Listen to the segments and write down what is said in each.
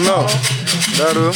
No, claro.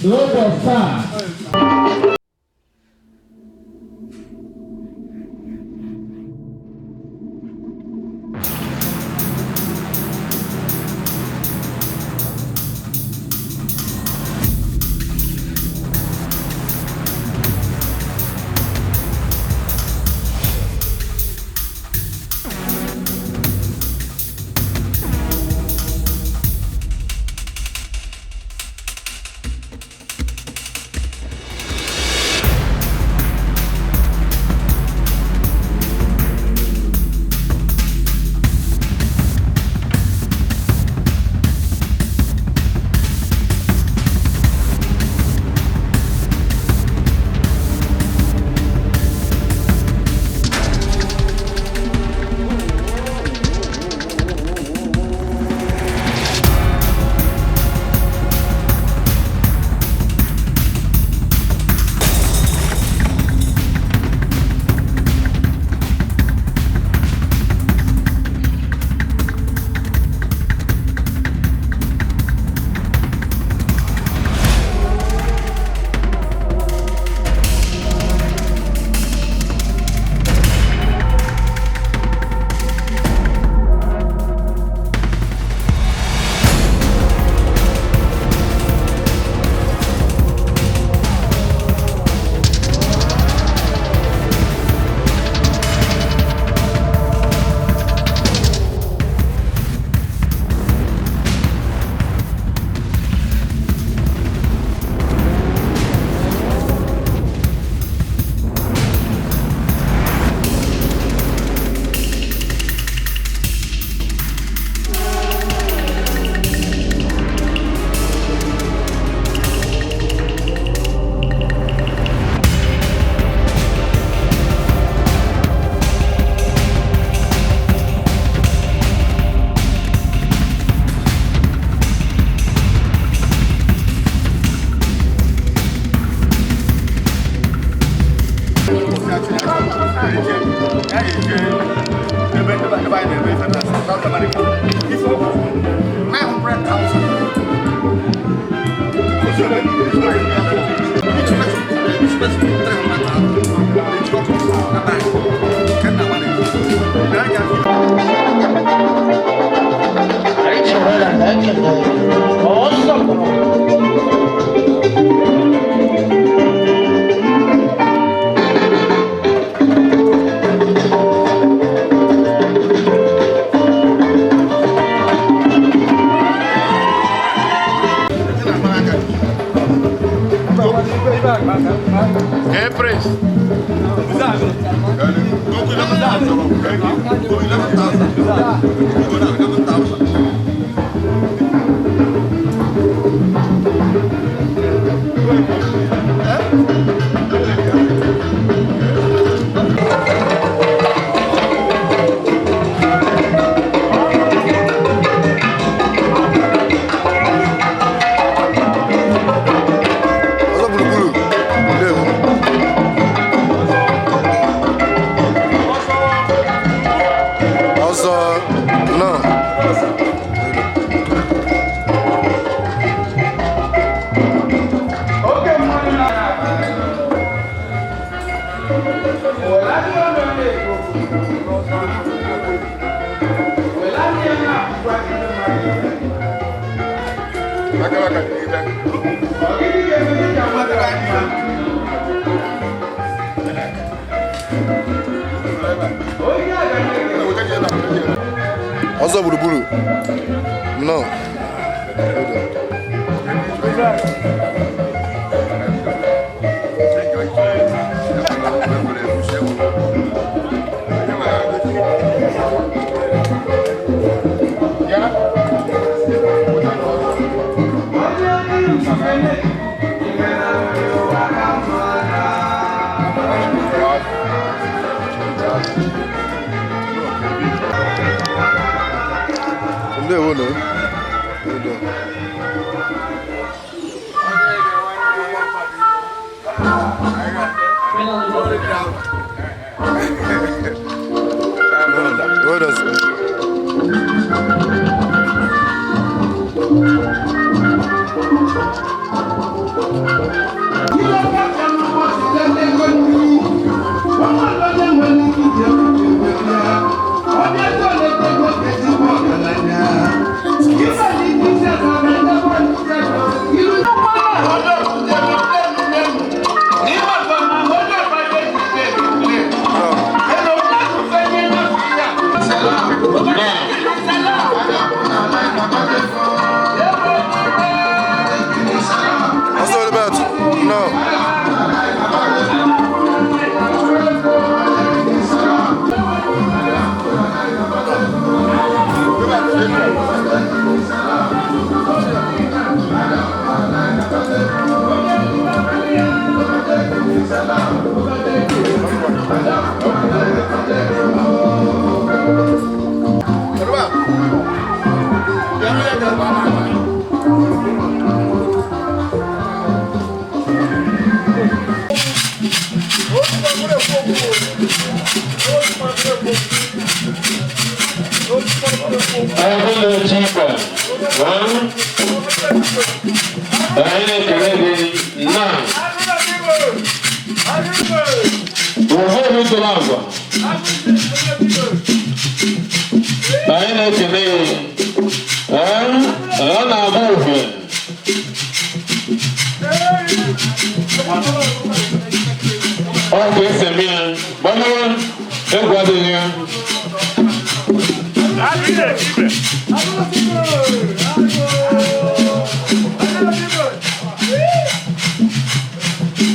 Load of fire. Quem é preço? Ọzọ gburugburu. No.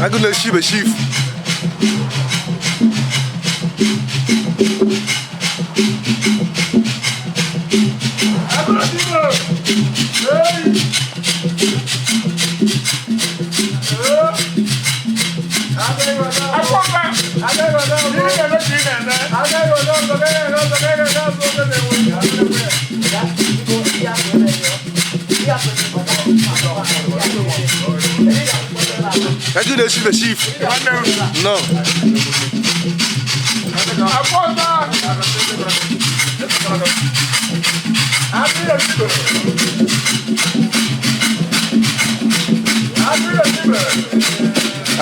Agulha Shiba Chief. Agulha Shiba Chief. No.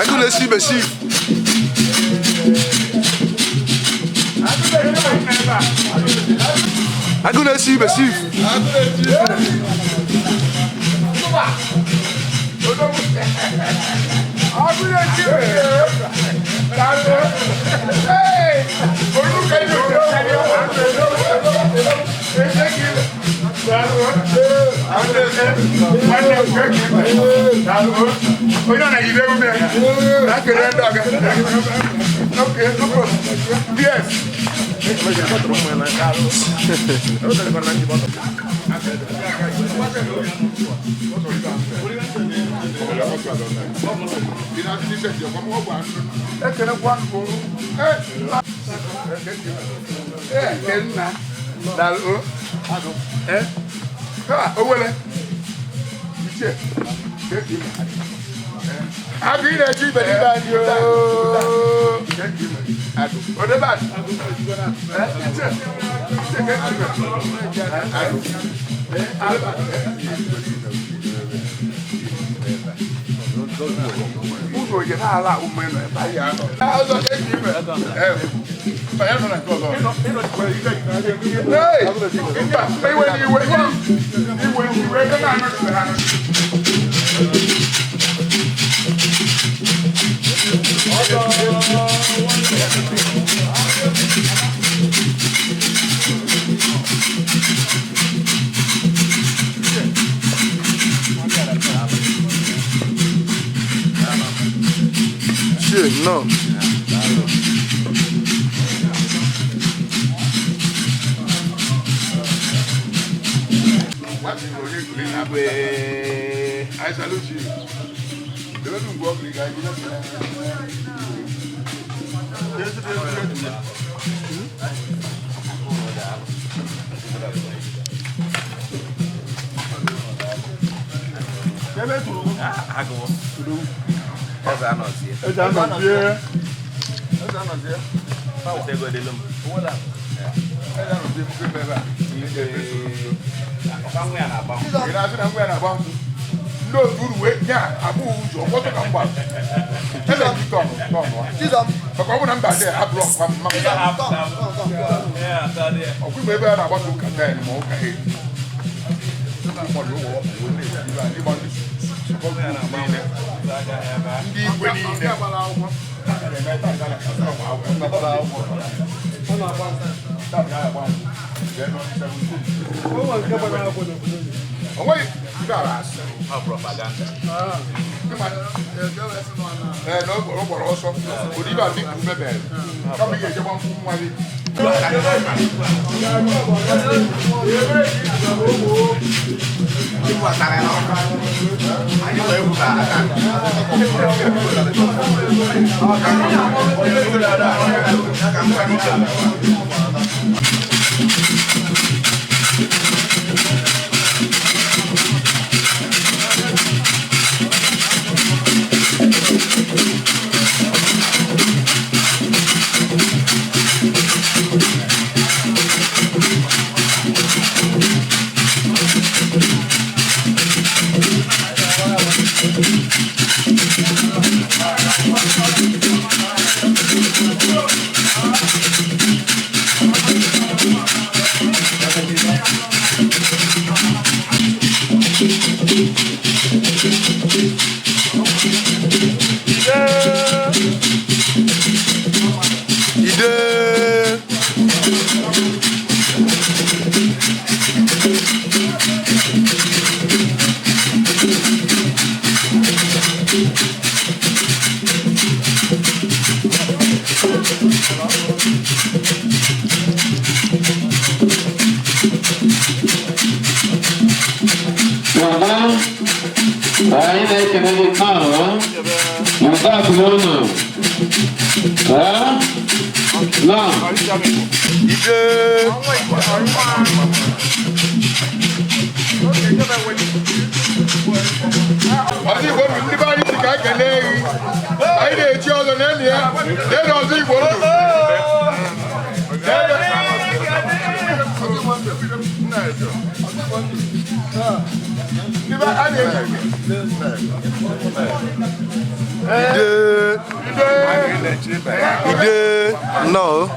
Agulha Shiba Chief. Agulha Shiba Chief. Shit, no. I salute you. The way you walk, the guy, you no good way, yeah, I move your water come back. Tell them to come. But I wouldn't buy there. I brought some. Yeah, we may have about to contain more. Propaganda. No, also, would you have been come here? You want money? No.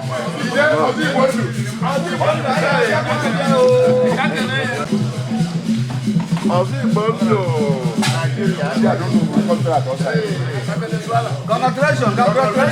Congratulations. Government,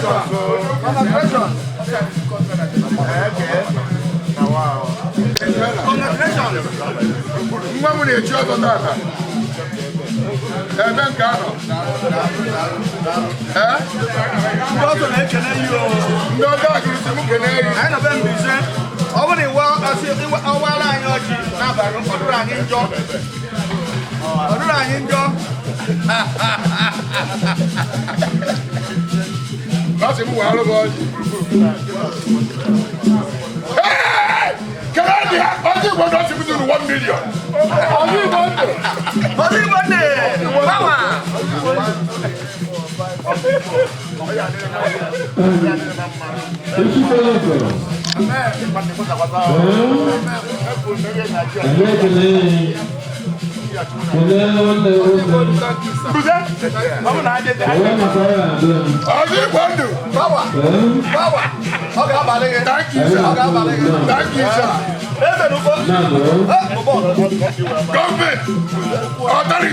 authority.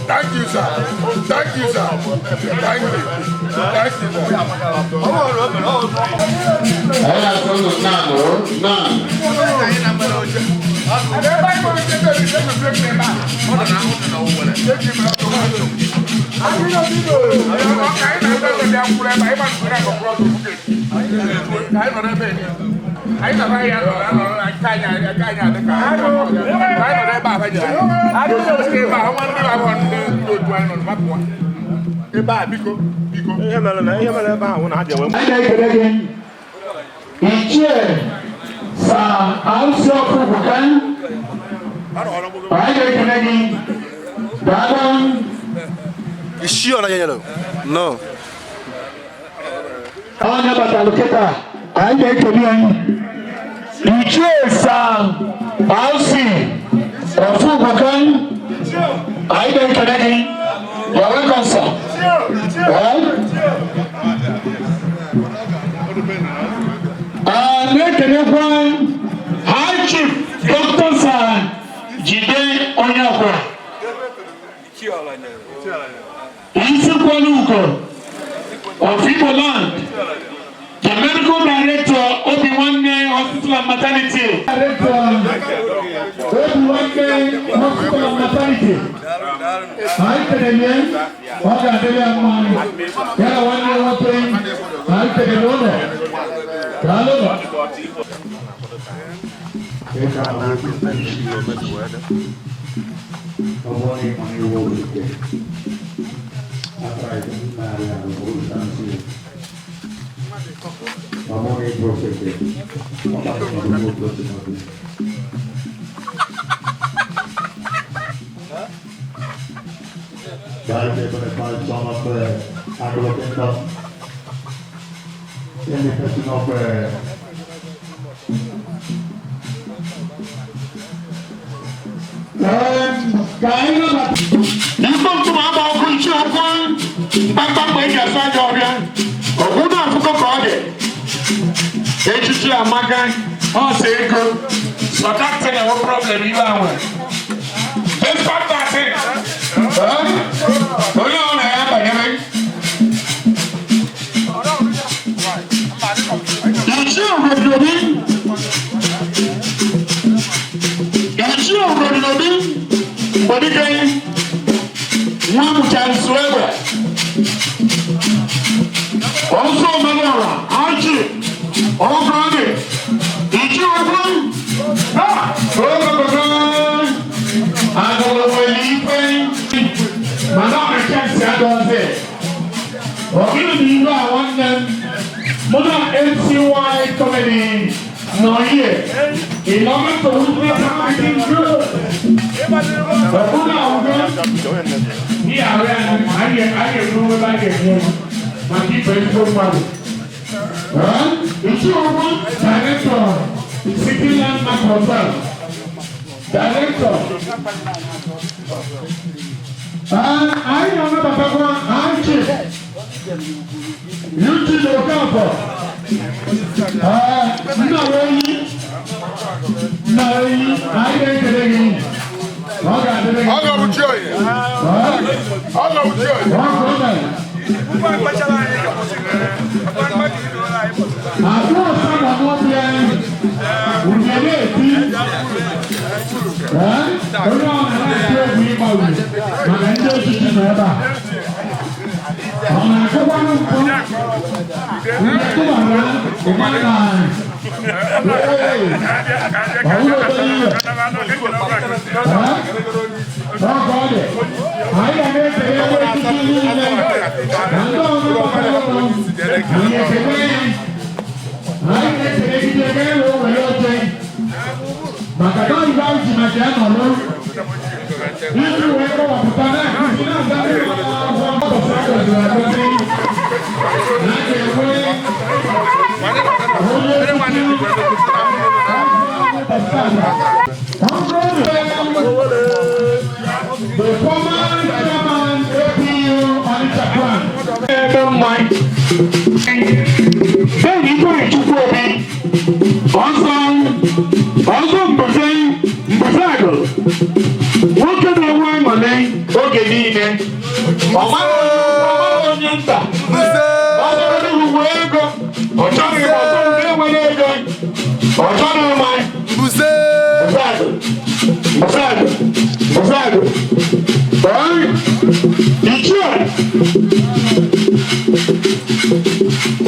Thank you, sir. Thank you, sir. Thank you. Thank you, sir. Ai là phải cai nhà tất cả. Phải ở đây bà phải nhớ. Cái bà không ăn cái bà còn đuổi quay nó bắt quay. Cái bà biko. Em là bà muốn ăn gì? Anh đây cái đây. Ichie sa also kubukan. Anh đây cái đây. Dalam Ishi ona yelo. No. Ona batalu kita. Anh đây cái đây. Ichie sa also kubukan. Anh đây cái đây. Yawe konsa. Nekene High Chief Dr. San Jide Onyakwa. Isi Kwaluko of Igbo Land, the medical director Obiwanne Hospital and Maternity. Director Obiwanne Hospital and Maternity. Hi, Canadian. Oga Dele Amani. Yala Wanne Wape. Hi, Canadian. Hello.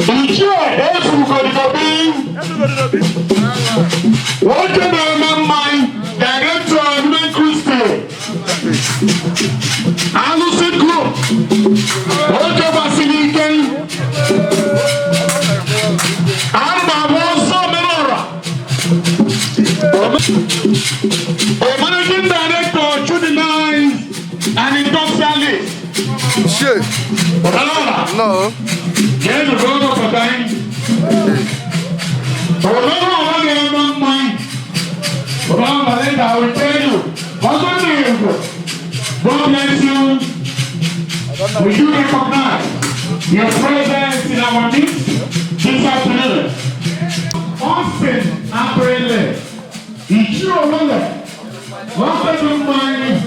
Ichie, No. Get the road of a time. I will tell you. God bless you. We do recognize your presence in our midst this afternoon. Austin Aprele. It's your mother. What do you mind?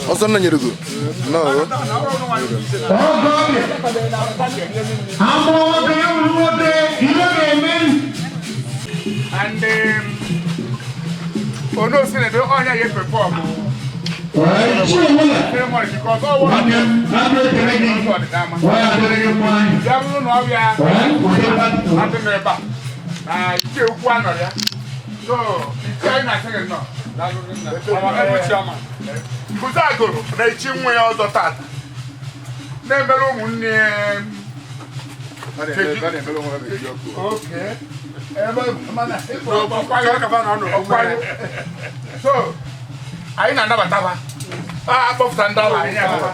Also, no, you no. And oh no, see, they don't honor you perform. Because all one so, China second no. Kuzago, na chimwe ya dotata. Nembelo munni okay. So, aina na bataba. Ah, bof tandala nya.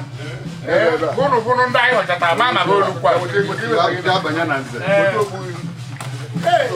Gono ndai ho jata mama go lu kwa. Abanya na nze. Hey,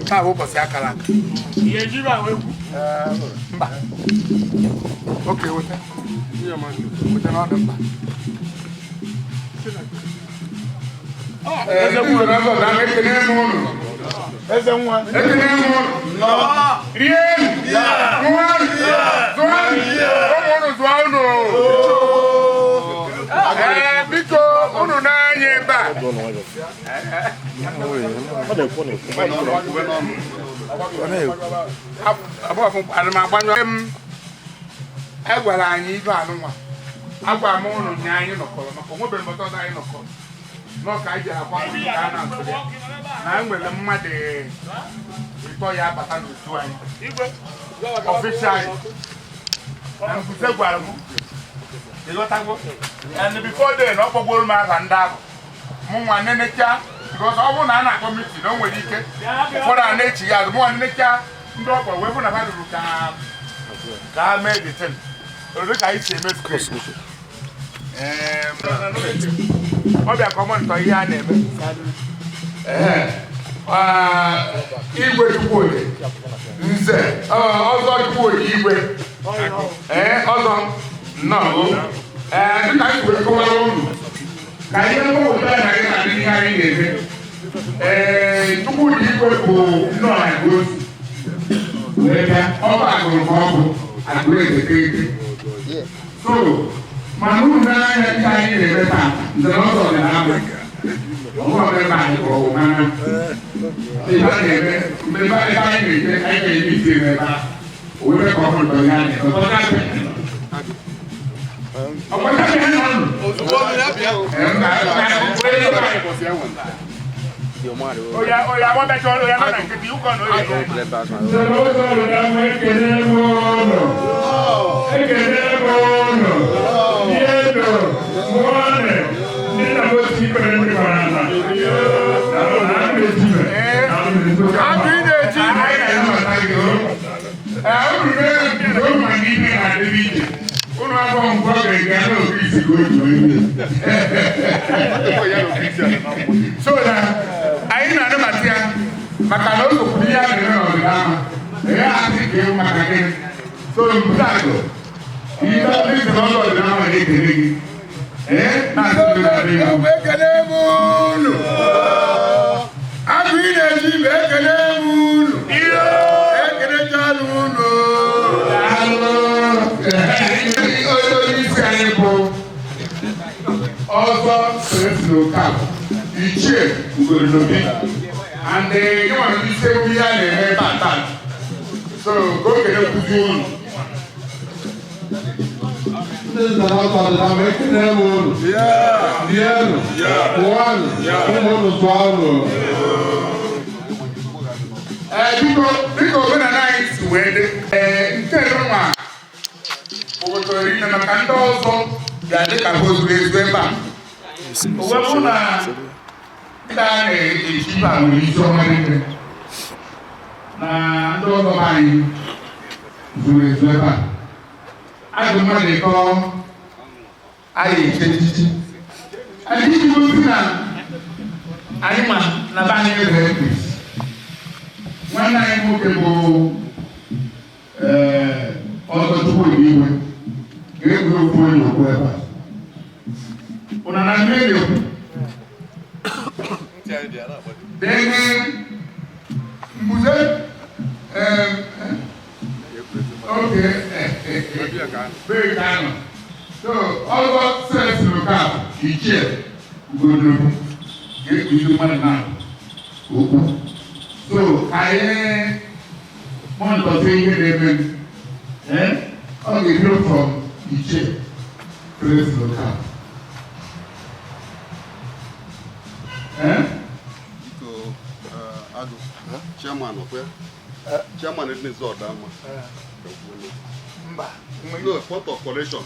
Kawo bosi akala. Ye jiba we. Mba. Okay, wote. Iyo man. Wote na mba. Eze mu na zo na ekene mu. Eze nwa. Ekene mu. No. Rien. Yeah. One. Yeah. One. Yeah. Come on, Zuano. Biko unu na nyeba. Abo afun alama gbanyo egwara anyi ibe anunwa agwa m unu nya anyi nokoro maka onwe be mboto da anyi nokoro no ka ije akwa ka na nsode na nwere mmade ito ya bata ntu anyi official na nkuse gwara mu and before then no pogoro ma ka ndago mu nwa nenecha because obu na na committee no nwere ike for na echi ya mu nwa nenecha ndo okwa we bu na ba du ka me the thing o ka ise me school obi akomo nto ya na eme igwe dukwoye nze ozo dukwoye igwe ozo no dịka anyị were kọwara ụnụ ka ihe mgbapụta na gị na ndị anyị na-eme tupu dị igwe bụ ndị ọha gosi ebe ọkụ agụrụ ma ọ bụ agụrụ ekeke ike so mana unu n'anya ndị anyị na-eme taa ndịrị ọzọ ọdịnala ọgwụgwọ ebe anyị bụ ọgwụ mana ihe a na-eme mmemme ebe anyị na-eje anyị ga-eji isi ebe ebe a owebe ka ọ bụrụ ndọ ya anyị Oya, wọ́n bẹ jọ oya lọ́nà ìkejì yóò kàn lóye. Uno ha con un po' che hanno visto so anyị na-anụ maka ya maka na oge kwuru ihe a na-eme n'ọdịda ahụ ya asị ka ewu maka gị so mpụta agụ ihe ndị isi n'ọdụ ọdịda ahụ na-ekele gị ekele m unu agụ ị na-eji ibe ekele m unu ekele chalụ unu ọzọ Sirefilokap Ichie Ugolobi and you want to say we are the bad so go get a good one. This is another time making them one. Yeah. One. Because when I nice wedding, tell them over to Rina Macandoso. Ya de capos de Zwemba. Owebuna ta ejiba wizo mane. Na ndo no mai. Zwemba. Aguma de ko ayi tete. Ani ti mo na anima na ba ni re. Wana mo ke bo ọdọ tupu iwe. Ego fún ìlú ẹ̀bà. Ọ̀nà mílíọ̀. Bẹ́ẹ̀ni, Mbùsẹ̀, bẹ́ẹ̀ kánò. So, ọgbọ́ Sirefilokap Ichie Ugolobi ga-ekwu ihe mmadụ na okwu. So, anyị mọntọsị ihe na-eme. Okay, hear from Ichie Sirefilokap. Chairman of where? Chairman is Zordama. No, port of collection.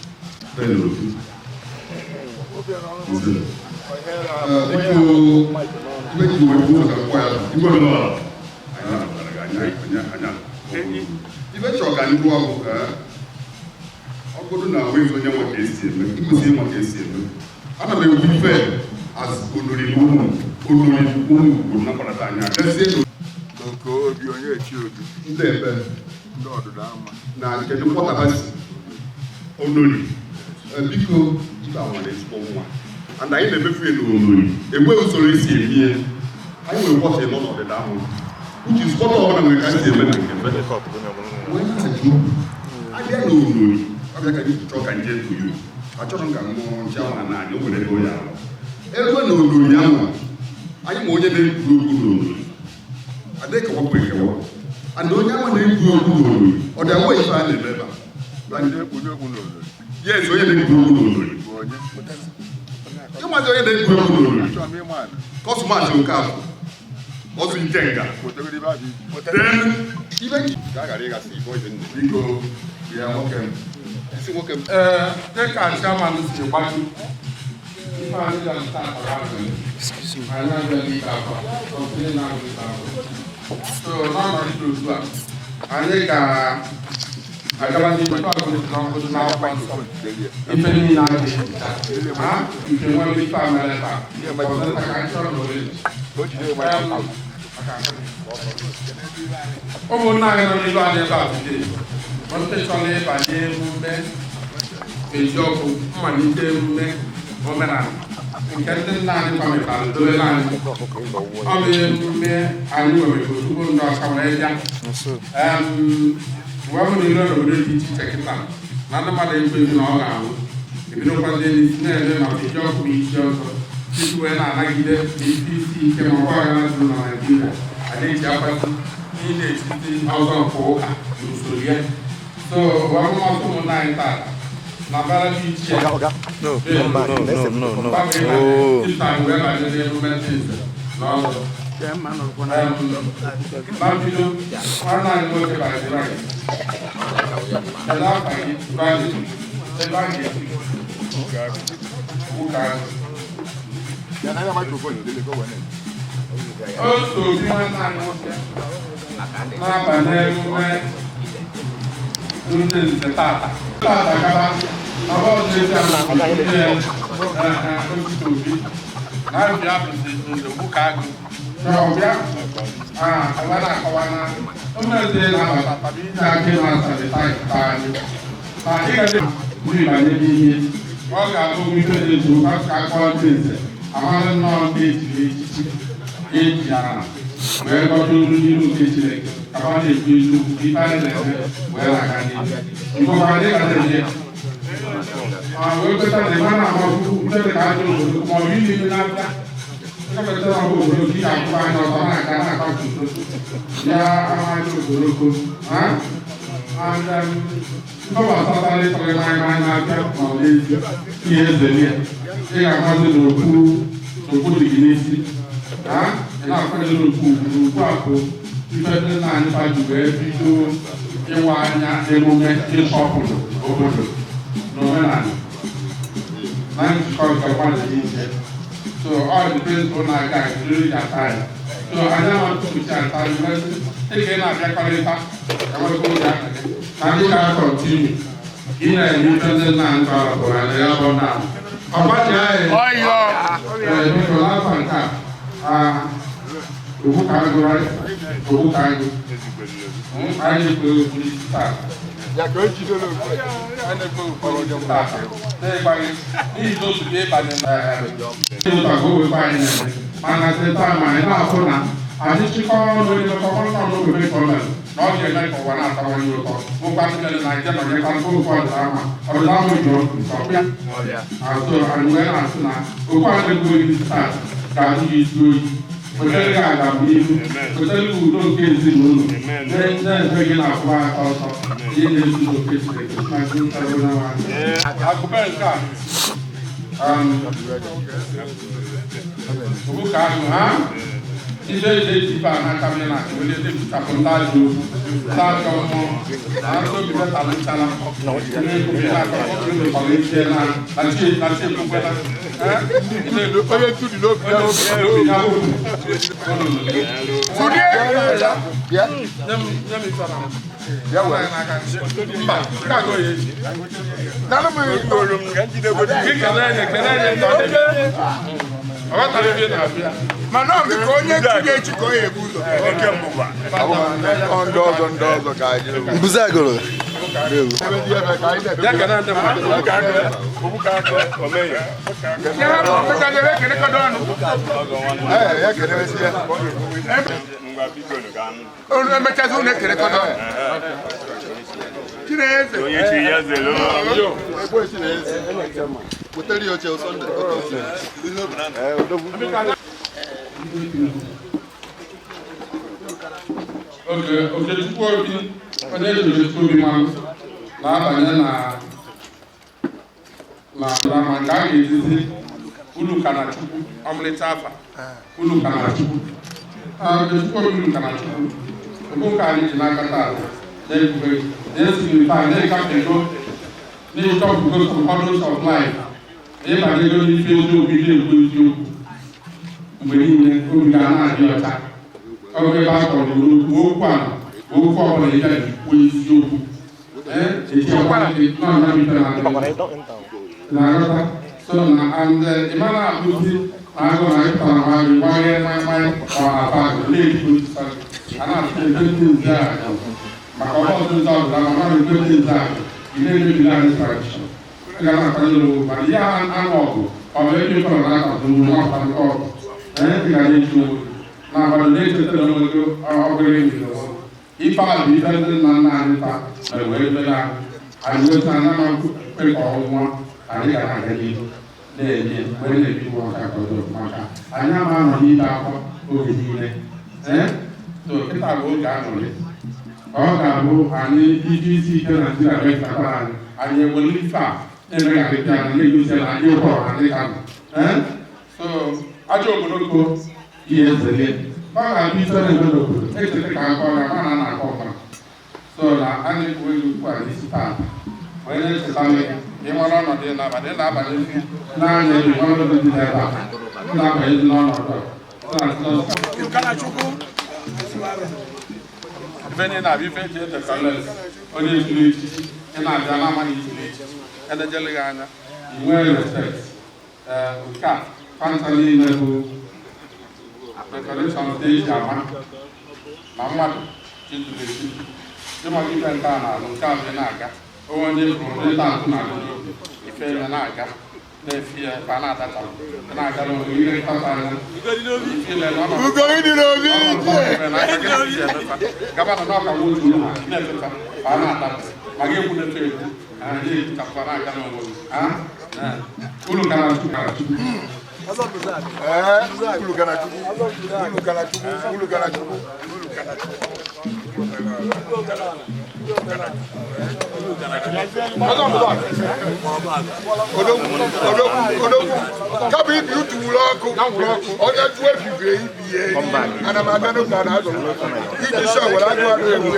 Ọkụrụ na ahụ onye maka esi eme, ịkụzi maka esi eme. Ana m ewu ife as onori ụmụ kwuru na mkparata anya. Nke obi onye echi obi. Ndị ebe ndị ọdụda ama. Na nke ndị pọtabasi onori. Biko ibe awa na ezigbo nwa. And anyị na-emefu ya n'onori. Enwe usoro esi eme ihe. Anyị nwere pọta ịnọ n'ọdịda ahụ. Which is pọta ọbụla nwere ka esi eme na nke abịa n'onori. Abịa ka anyị chọọ ka nje to you. Achọrọ m ka mmụọ nche ahụ na anyị o nwere ego ya ahụ. Ebe n'onori ahụ anyị ma onye na-ekwu okwu n'onori. Adịghị kewapụ ekewa. And onye ahụ na-ekwu okwu n'onori. Ọ dị agwa ife a na-eme ebe a. Yes, onye na-ekwu okwu n'onori. Ịmazi onye na-ekwu okwu n'onori. Kọsụmatị nke ahụ. Ọzọ nje nga. Then, ibe ka a ghara ịgasị ife ọjọọ ndị. Biko, bịa nwoke m. Isi nwoke m. Dịka chairman si gbatu, ife anyị ga-ata akpara ahụ. Anyị agaghị ike akwa, ọtụtụ na-agụ ike akwa. So, n'ọnọdụ ugbu a, anyị ga-agaba n'ihu n'ọkụdụ n'akwụkwọ nsọ. Ife niile adịghị ha nke nwere ife ameleba. Ọzọ ka anyị chọrọ n'oriri. Ụmụnna anyị nọ n'ilu anyị ebe a today, ndị chọrọ ịbanye emume eji ọkụ mmalite emume omenala nke ndị nna anyị kwametara dobere anyị. Ọ bụ emume anyị nwere tupu ndị ọcha wee bịa. Mgbe ọ bụla ire n'obodo dị iche iche kịta na ndị mmadụ ekweghị na ọ ga-anwụ ebidokwazie n'isi na-eme maka iji ọkụ bụ isi ọzọ tupu wee na-anagide isi ike ma ọgba aghara dị na Naịjirịa adịghị akwasị ihe na-etiti ọzọ nke ụka n'usoro ya. So ọmụmatụ ụmụnna anyị tata na mbara dị iche No. wee banye n'emume ndị nze na ọzọ. Na mbido nwanne anyị nwoke baziri anyị kedu afa gị gbazi ebe a ga-esi ụka otu obi nwanne anyị nwoke na-abanye emume ndị nze tata gaba ọbọdụ ezi ala obi na-abịa bụzi nze ụka agụ ọbịa ọba na-akọwa na ụmụeze na-abata tabi ihe aka na-asalịta anyị na ịgazi ndị banye n'ihe ọ ga-abụ ife na-ezu aka akọwa ndị nze amaghị nnọọ ndị ejiri echichi eji ara wee gọta olu n'ihu nke Chineke ka ọ na-ekwu eziokwu ife anyị na-eme wee na-aga n'ihu ngwụkwa ndị ga na-eje wee kweta na ịma na-agbapụ ndị dị ka ajọ obodo ma ọ bụ ili na-abịa obodo gị ga-akwụkwọ anya ọzọ na-aga na-akpapụto ya amaghị ogologo ndọbasatara ịtọrọ n'anya na-abịa ma ọ n'ezi ihe ezelie ị ga-amazi n'okwu dị gị n'isi ị na-akwanye n'okwu akụ ife ndị nna anyị baji wee bido ịwa anya emume ịsọpụrụ obodo na omenala na njikọ nke mmadụ niile. So all the principal na guys really that time. So I don't want to push and tell you again I get quality. I want to go back again. Now you can continue. In a independent land for an hour now. About the people laugh and cap. Who can go right? Who can go? I need to police staff. Yeah, go to the look. I need to follow your staff. Everybody, he's supposed to be by the and at the time I now for now, I just call the common big problem. Not the night for 1 hour when you talk. Who got to the night and I can go for the drama or the drama you stop it. And so I'm well answer now. Who want to go in this time? That he is good. But then I believe, but then you don't get the moon. Then taking up one also. You need to look at it. I'll go back. Ilé ìdìbò àkàmìnà ìwé ìdìbò àkọ́ńdájú láàjọ ọmọ láàjọ ìbílẹ̀ tàbí ìtàlá ilé ìdìbò àkọ́ńdájú ìlú ìkọ̀lé tiẹ̀ náà láti ìlúgbẹ́ náà. Ilé ìlú oyè túdì ló bí ẹ̀rọ bí ẹ̀rọ. Túdì ẹ̀ yẹ́mi sọ̀rọ̀. Yẹ́wọ̀ ẹ̀ mba káàkó yẹ. Nánú mi ìgbòho kíkẹ́ náà yẹ kẹ́ náà yẹ ní ọdẹ bí. Ọ̀gá tàbí bí náà bí. Mana ọ bụ ka onye tinye echikọ ya ebu ụzọ oke mbụba ndị ọzọ ka anyị mbuzi agụrụ ya ka na ndị mmadụ ya ha bụ mekadere ekenekọdo ọnụ ya keneresi ya onu emechazi ụnụ ekenekọdo ọnụ Chineze onye chi ya zelo egbo Chineze wetere ya oche ụsọ ndị Okechukwu Obi onye Okechukwu Obi na-abanye na drama nke a ga-ezizi Ulukanachukwu ọmụlịcha afa Ulukanachukwu Okechukwu Obi Ulukanachukwu okwu nke anyị ji n'aka taa na-ekwube na-esiri taa na-ekapego na-echọpụgo components of life ịbanyego n'ife eziokwu na-ekwu eziokwu mgbe niile obi ga na-adị ọcha oge ebe a kọrọ okwu a okwu ọbụla ị gaghị ekwu eziokwu na-aghọta so na ịmara akpụzi na agụ na ịpụtara ma gbanye mmanya ọhafa na-ekwu a na-asụ ndị nze a maka ọbọdụ ndị ọbụla ma mara ndị nze a ị na-emebiri anyị tradishọn gara akwanyere mana ihe anụ ọgụ ọ bụ ebe ịkọrọ na akpatụ mgbe nwa akpatụ ọgụ ị gara eji na abalị na-echetara onwe gị ọbụrụ enyi ife a bụ ife ndị nna nna anyị taa wee bere anyị weta anya na kwe ka ọnwụnwa anyị ga na-aga n'ihu na-enye mgbe na-ebi nwa ọka kọdọ maka anyị ama anọ n'ime akwa oge niile so kịta bụ oge anọrị ọ ga-abụ anyị iji isi ike na ndị na-ekpara anyị enwere ife a na-emeghị adịpịa na na-egosi na anyị ụkọ na ndị ka nọ so ajọ obodo ihe nzele ọ ga-abụ ife na-eme n'obodo echete ka akọ ya ma na na-akọ ọbara so na a na-ekwu elu ukwu a n'isi taa wee na-echeta ịnwere ọnọdụ n'abalị na-abanye n'anya elu ọnọdụ dị n'ebe a na-abanye n'ọnọdụ ife na abịa ife eji echekọla onye ejiri echichi ị na-abịa na-amaghị ijiri echichi edejele gị anya inwee respekt nke a fanta niile bụ preparation dị eji ama ma mmadụ chizuru echi ịmaka ife nke a na-alụ nke a bụ na-aga onye bụrụ ndị taatụ na-alụ n'obi ife ime na-aga na-efi ya ebe a na-adacha na-aga n'oge ihe nkata anya ife ile n'ọnọdụ gabana n'ọka nwotu ụlọ na-efecha ka a na-adacha ma gị egwu na-efe egwu anyị kapụta na-aga n'obodo ụlọ gara chukwu Kabi ibi utu wụrụ ọkụ onye tụọ efife ibie ana m aga n'oge a na-azọ iji sọ were agụ adụ egwu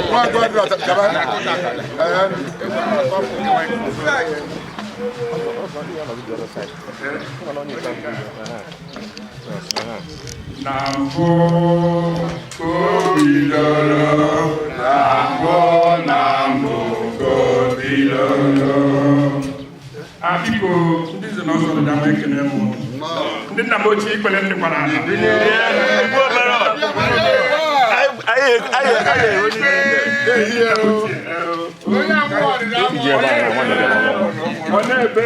nwa agụ adụ ataba Nambo kobilolo, nambo kobilolo. Abiko, ndị nze na ọzọ dị ama ekele mụ. Ndị nna m ochie ikpele ndị kwara ala. Onye ebe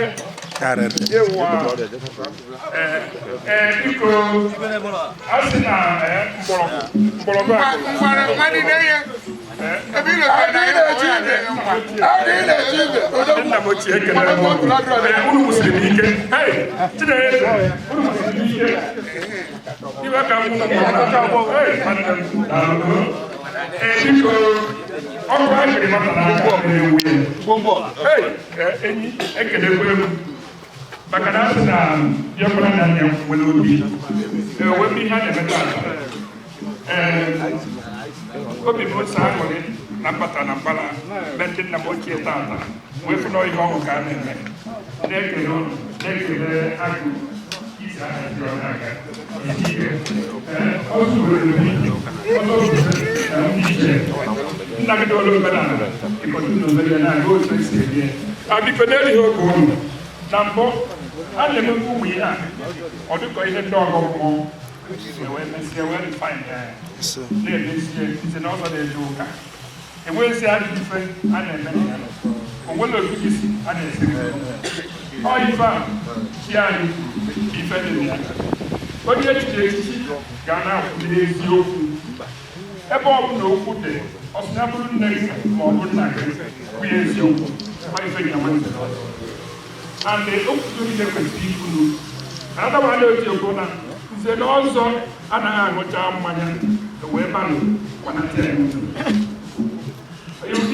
biko a sị na mgbọrọgwụ nna m ochie ekele unu kwụsịrị m ike Chineke unu kwụsịrị m ike iwe ka m biko ọkụ akịrị mata na aka na-ewu enyi ekelekwe m maka na asị na bịakwara na anya nwere obi ewebe ihe a na-emeta obi m ose aṅụrị na mbata na mbara be ndị nna m ochie tata wee fụ na ihe ọgwụ ka a na-eme na-ekele ụlọ na-ekele agụ isi aha ndị ọ na-aga ozu were ndị iche nna gị dọọrọ omenala ịkọtụ n'obere na-aga otu esi ebie abiko n'elighị oge ụlọ na mbụ a na-emekwa ụmụ ihe a ọ dịkọ ihe ndị ọgọ mmụọ wee mesie wee refine ya na-emezie isi na ọzọ na-eje ụka enweghịzi adị ife a na-eme na ya onwere otu isi a na-esiri ọ ife a chi anyị ife dị na ya onye echiche echichi ga na-akwụli eziokwu ebe ọ bụla okwu dị ọsịna bụrụ nne gị ma ọ bụ nna gị bụ ya eziokwu ife dị na nwanne and okwu niile kwesịrị ikwu n'okwu adabala eziokwu na nze na ọzọ anaghị aṅụcha mmanya wee banụ kwanata ya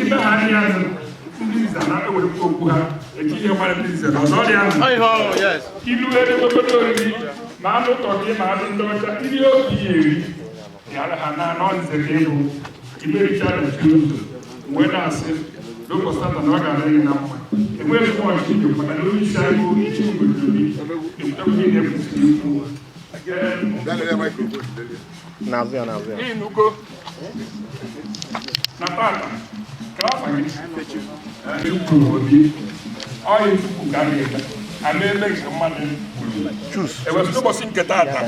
ibe ha anya ndị nze na-ewerekwa okwu ha eji ihe gbara ndị nze na ọzọ ọrịa ilu edogogodo oriri ma anụ tọgị ma anụ ndị ọcha ndị obi ya eri yara ha na anọ nze ka ịbụ imericha na chi ụzọ wee na-asị n'ụbọchị tata na ọ ga-adịghị na mma enweghị m ọchị dị maka na onye isi anyị bụ ichi obodobi ekwutekwu ihe na-ekwusiri ikwu ịnụgo na tata ka afa gị ekwuru obi ọyị tupu ka a ga-eme ama eme nke mmadụ ewepụta ụbọchị nke tata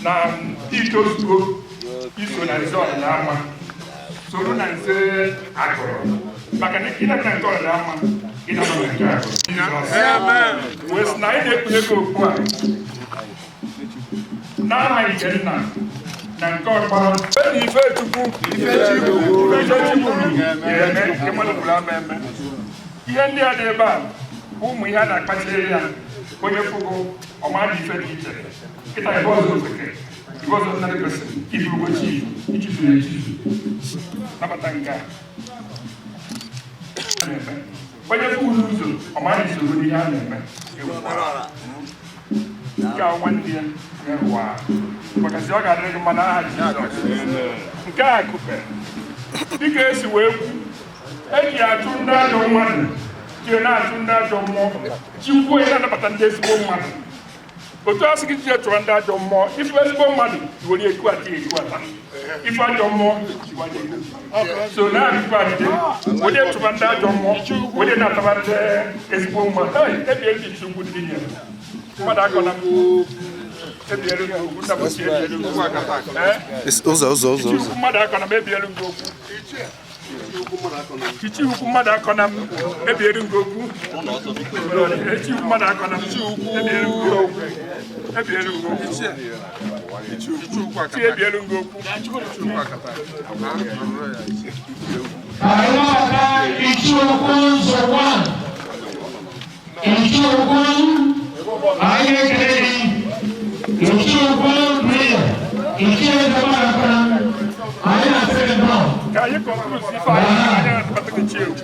na itozugo iso na nze ọdịda ama soro na nze agụrụ maka na ịna na nke ọdịda ama wee sị na anyị na-ekpunye gị okpu a n'aha nke nna na nke ọkpara na Ifechukwu ga-eme nke mmadụ bụrụ ama eme ihe ndị a dị ebe a bụ ụmụ ihe a na-akpachiri ya onye fụgo ọmadị ife dị iche kịta ebe ọzọ bekee ebe ọzọ nna kwesịrị ibi ụbọchị ichizuru echizu nabata nke a onye fụrụ ụzọ ọmadị soro ihe a na-eme nke a nwanne ya ụwa makasị ọ ga-adịrị gị mma n'aha Jizọs nke a kụpe dịka esi wee kwu eji achụ ndị ajọ mmadụ jee na-achụ ndị ajọ mmụọ jikwuo ya na-anabata ndị ezigbo mmadụ otu a sị gị jee chụọ ndị ajọ mmụọ ife ezigbo mmadụ were ekwu ata ife ajọ mmụọ so na-akụkọ adịdị onye chụba ndị ajọ mmụọ onye na-ataba ndị ezigbo mmadụ ebi eji ichi ugwu ndị nye mmadụ akọna ụzọ mmadụ akọna m ebielu gị okwu chichi ukwu mmadụ akọna m ebielu gị okwu echi ukwu mmadụ akọna m ebielu gị okwu ebielu gị okwu chi ebielu gị okwu Ichukwu nzọwa Ichukwu anyị ekele Ichukwu mmiri Ichukwu gbara anyị na-asịrị nọ ka anyị kọnklus ife anyị na-atụbatụ gị chi egwu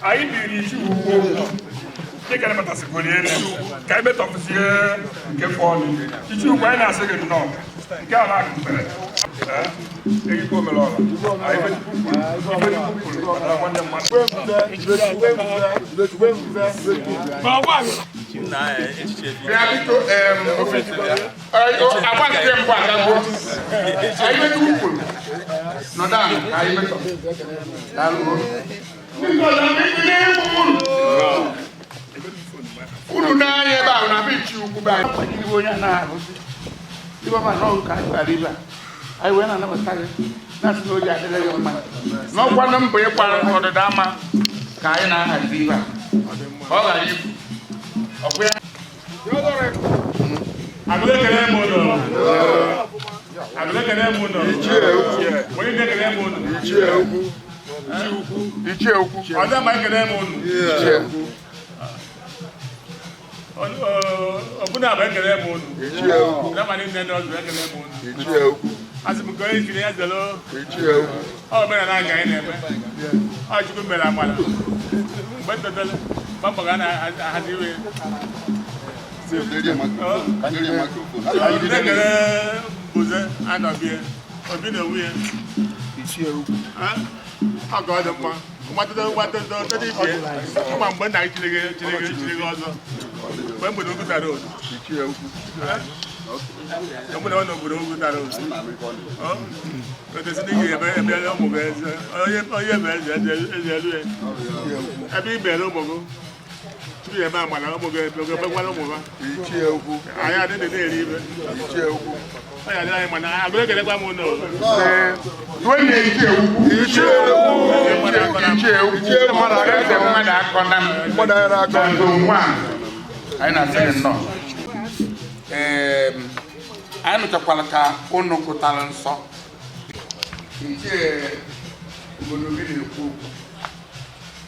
anyị biri ichi ugbo dịka na matasịgoro elu ka anyị metọpụzie nke fọnụ ichi ugbo anyị na-asị gị nnọọ nke ala akụpere eyikwa omelọla agbaghị mbụ agagbo anyị metụ ukwuru nọdụ ahụ ka anyị metọ unu n'anya ebe ahụ na bichi ugwu be anyị onye na-arụzi ịgbaba n'ọrụ ka anyị gbara ibe anyị wee na-anabata gị na-asị na oji adịrị gị mma n'ọkwanụ mbọ ịkwara ọdịda ama ka anyị na-ahazi ibe a ọ ghara ibu ọkwa ya agụlekere m ụlọ agụlekere m ụlọ onye na-ekere m ụlọ ichie ukwu ọzọ ma ekele m ụlọ ọbụna bụ ekele m ụlọ n'abalị nne ndị ọzọ ekele m ụlọ asị m ka onye ikiri ya zelo ọ bụla na aga anyị na-eme ọ chukwu mere amala mgbe ntotele gbamgbọ ga na-ahazi iwe ekele mbuze anọbie obi na onwe ya ọ ga ọ dị mma mgbe nna gị chiri gị ọzọ mgbe mgbede ogwu tara ozu mgbede ọ n'obodo ogwu tara ozu otesi n'ihi emeela ụmụ gị eze onye ebe eze elu ya ebe i mere ụmụ gị tupu ya eme amala ụmụ gị ebekwala ụmụ ha anyị adịghị na-eri ibe ọ ya adịghị anyị mana agụrụ ekelekwa m ụlọ anyị na-asị gị nnọọ anyị nụchakwara ka ụnụ gụtara nsọ ichie obodo gị na-ekwu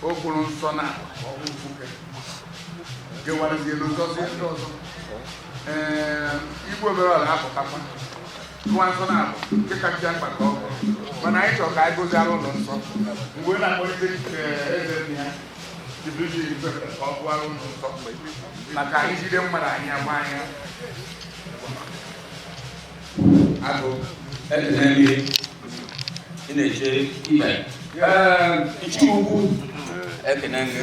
okwu o kwuru nsọ na ọgwụgwụ gewarazielu nzọzi ndị ọzọ igwe omerọla apụtakwa nwa nsọ na-abụ nke kacha mkpa ka ọ bụ mana anyị chọrọ ka anyị goziara ụlọ nsọ mgbe ọ na-akpọlite eze nne ya jibiri ka ọ bụara ụlọ nsọ maka anyị jide mmadụ anyị agba anya agụ ekele ị na-eche ibe ichi ugwu ekele gị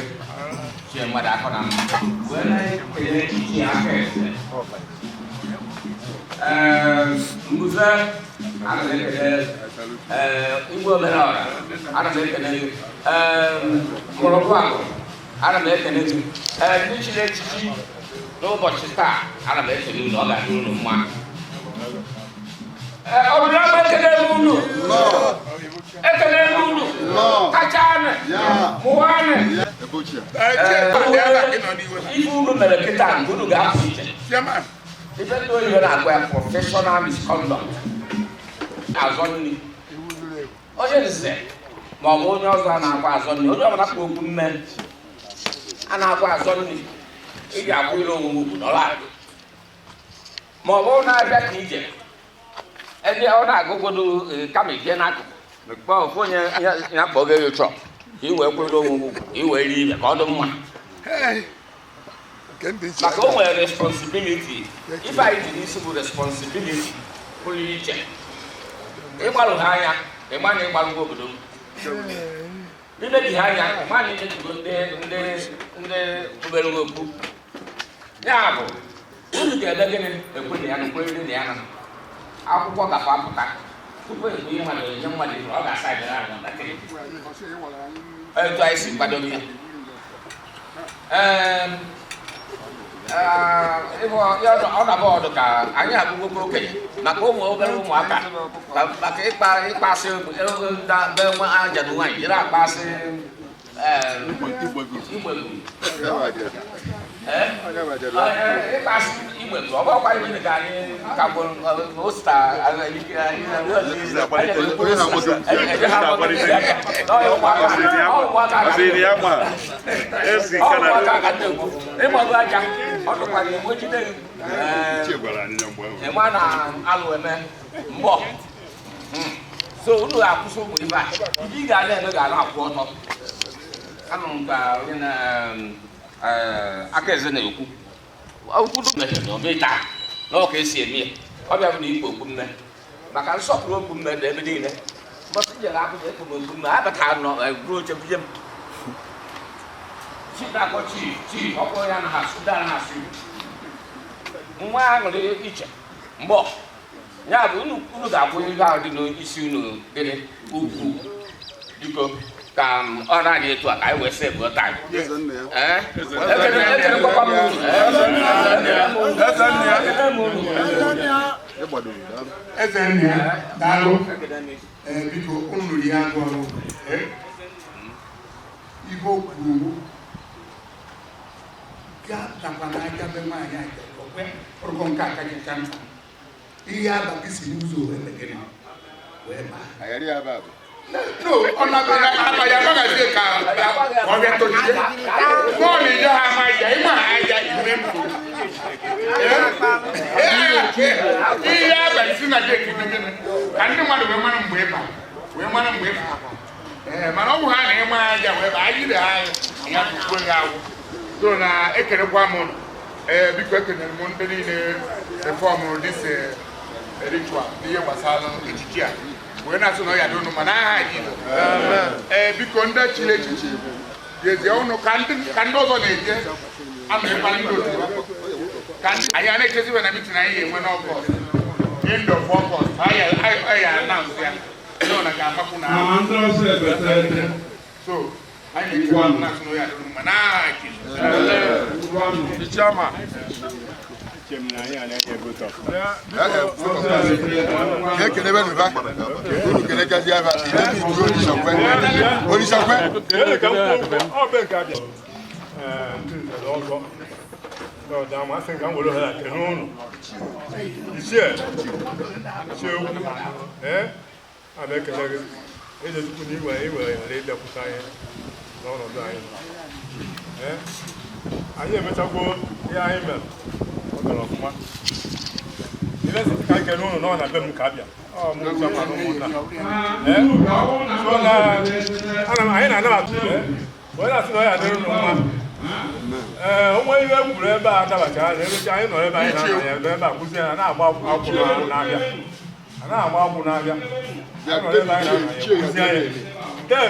chie mmadụ akọ na mma wee na-ekele ichi aka ese Mbuze ana m ekele igwe omenala ana m ekele gị mgbọrọgwụ akụ ana m ekele gị ndị chiri echichi n'ụbọchị taa ana m ekele unu ọ ga-adị unu mma obodo m ekelere unu kachanụ mụwanụ ife unu mere kịta nke unu ga-apụ iche ife ndị oyibo na-agwa ya professional misconduct azọ nri onye nze ma ọ bụ onye ọzọ a na-agwa azọ nri onye ọbụla kpụ okwu mme a na-agwa azọ nri iji akwụ ire onwe ugwu n'ọla ma ọ bụ na-abịa ka ije ebe ọ na-agụgodo kama ije n'akụkụ mekpa ofu onye ya kpọga gị chọọ ka i wee kwere onwe ugwu ka i wee rie ibe ka ọ dị mma maka o nwere responsibility ife anyị ji n'isi bụ responsibility pụrụ iche ịgbalụ ha anya ịma na ịgbalụgo obodo m imebi ha anya ịma na imebigo ndị obere okwu ya bụ unu ga-ede gịnị ekwenye ya na ekwenye na ya na akwụkwọ gafe apụta tupu ekwe ihe mmadụ enye mmadụ ọ ga-asa ibere ahụ ntakịrị etu anyị si kwado gị ọ na-abụ ọdụ ka anyị abụgo okenye maka ụmụ obere ụmụaka maka ịkpasị be nwe ajadu nwaanyị jiri akpasị ịkpasị igbetu ọ bụrụkwa ihe ka anyị kagburu osta ịgbagbo aja ọ dụkwara igbo jide ịma na alụ eme mbọ so unu ga-akwụsị ụmụ ibe a ị ga-ana eme ga na-akwụ ọtọ anụrụ m ka onye na aka eze na-ekwu okwudo meta n'ọka esi eme ya ọ bịa bụ na ikpo okwu mme maka nsọpụrụ okwu mme dị ebe niile mbọsị jere abụghị ekpo okwu mme abata nọ buru oche buje m chidakọ chi ọkpọ ya na ha sudara ha asụ nwa aṅụrị iche mgbọ ya bụ unu ga-akwụ ihe ahụ dị n'isi unu gịnị ugwu biko ka ọ na-adị etu a ka anyị wee sị bụ taa eze nne ya daalụ biko unu ihe agụ ọrụ ihe o kwuru ga-akwa n'aka be nwaanyị okwe ọrụgọ nke aka gị ka nta ihe abalị si n'ụzọ wee baa no, on a been a magazine car. On the Toshi. Morning, you have my day. I remember. Yeah, but it's not getting the and the one women web. Women web. Mano had a man, I did I have to bring out. So now, I can one because the Monday, the form of this ritual, the Basalo, Echitia. When I saw ya don't know mana because that chile yes you know can do on it I'm planning to can I case when I'm tonight when of course end of focus I announce ya no na kama kuna so I need to announce no ya don't know mana the chairman no na bem kabia oh mo sa ma no mo na so na ana ma na na atu we na so ya no ma o mo iwe gburu ebe a dabacha na ebe anyị nọ ebe anyị na ebe a kuzi na agba akwụ na abịa ana agba akwụ na abịa ya nọ ebe anyị na kuzi anyị no.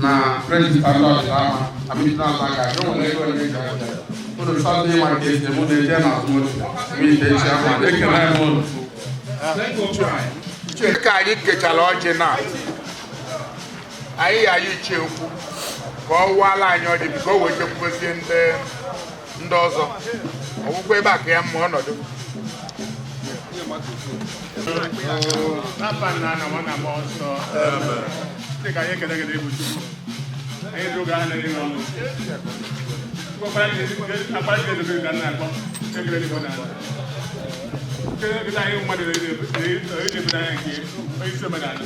na rejista ndị ọdịnala amịtịna zaga enwere ego onye ga ụlọ sọdụ ịma nke esi mụ na-eje na azụmọdụ mite chi ama ekele m ụlọ ka anyị kechara ọjị na anyị ya iche okwu ka ọ wụala anyị ọjị ka o wee chekwuzie ndị ọzọ ọgwụkwọ ebe a ka ya mma ọnọdụ n'afọ nna na nwa na m ọsọ dị ka anyị ekele gị bụ Chukwu anyị dị oge ahụ na-eri n'ọnụ akpara gị edobe ka nna akpọ ekele gị bụ na anyị mmadụ na-edebere anya nke onye isi omenala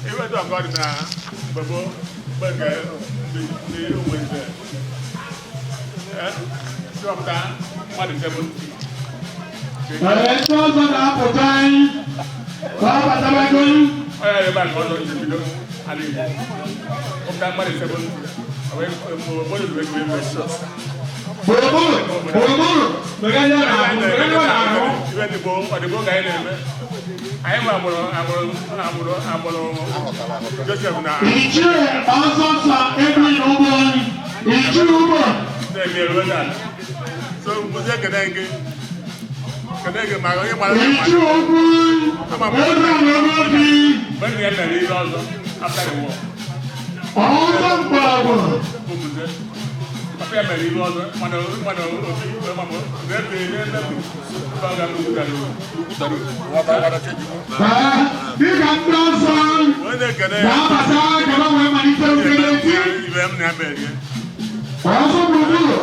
iwetu ọgọ dị na mgbe gboo mgbe ndị onwe nze chọpụta mmadụ nke bụ ndị ọzọ na-apụta anyị ka ọ batabago onye ebe a ka ọzọ iji bido ala Igbo ụpụta mmadụ nke bụ ọdịbo ka anyị na-eme anyị nwe agbụrụ Joseph na ichie ọzọ nsọ ebi ụgbọ ichie ụgbọ na-eme eruo na so mụzi ekene gị ma onye gbara ichie ụgbọ ebe na-emebi mgbe ya mere ihe ọzọ after the war ọzọ mkpagbo papa ya mere ihe ọzọ mana obi igwe mamụ na-efe na-emebi dịka ndị ọzọ na-abata gaba wee malite nkeleti ibe m na-emerie ọzọ gburugburu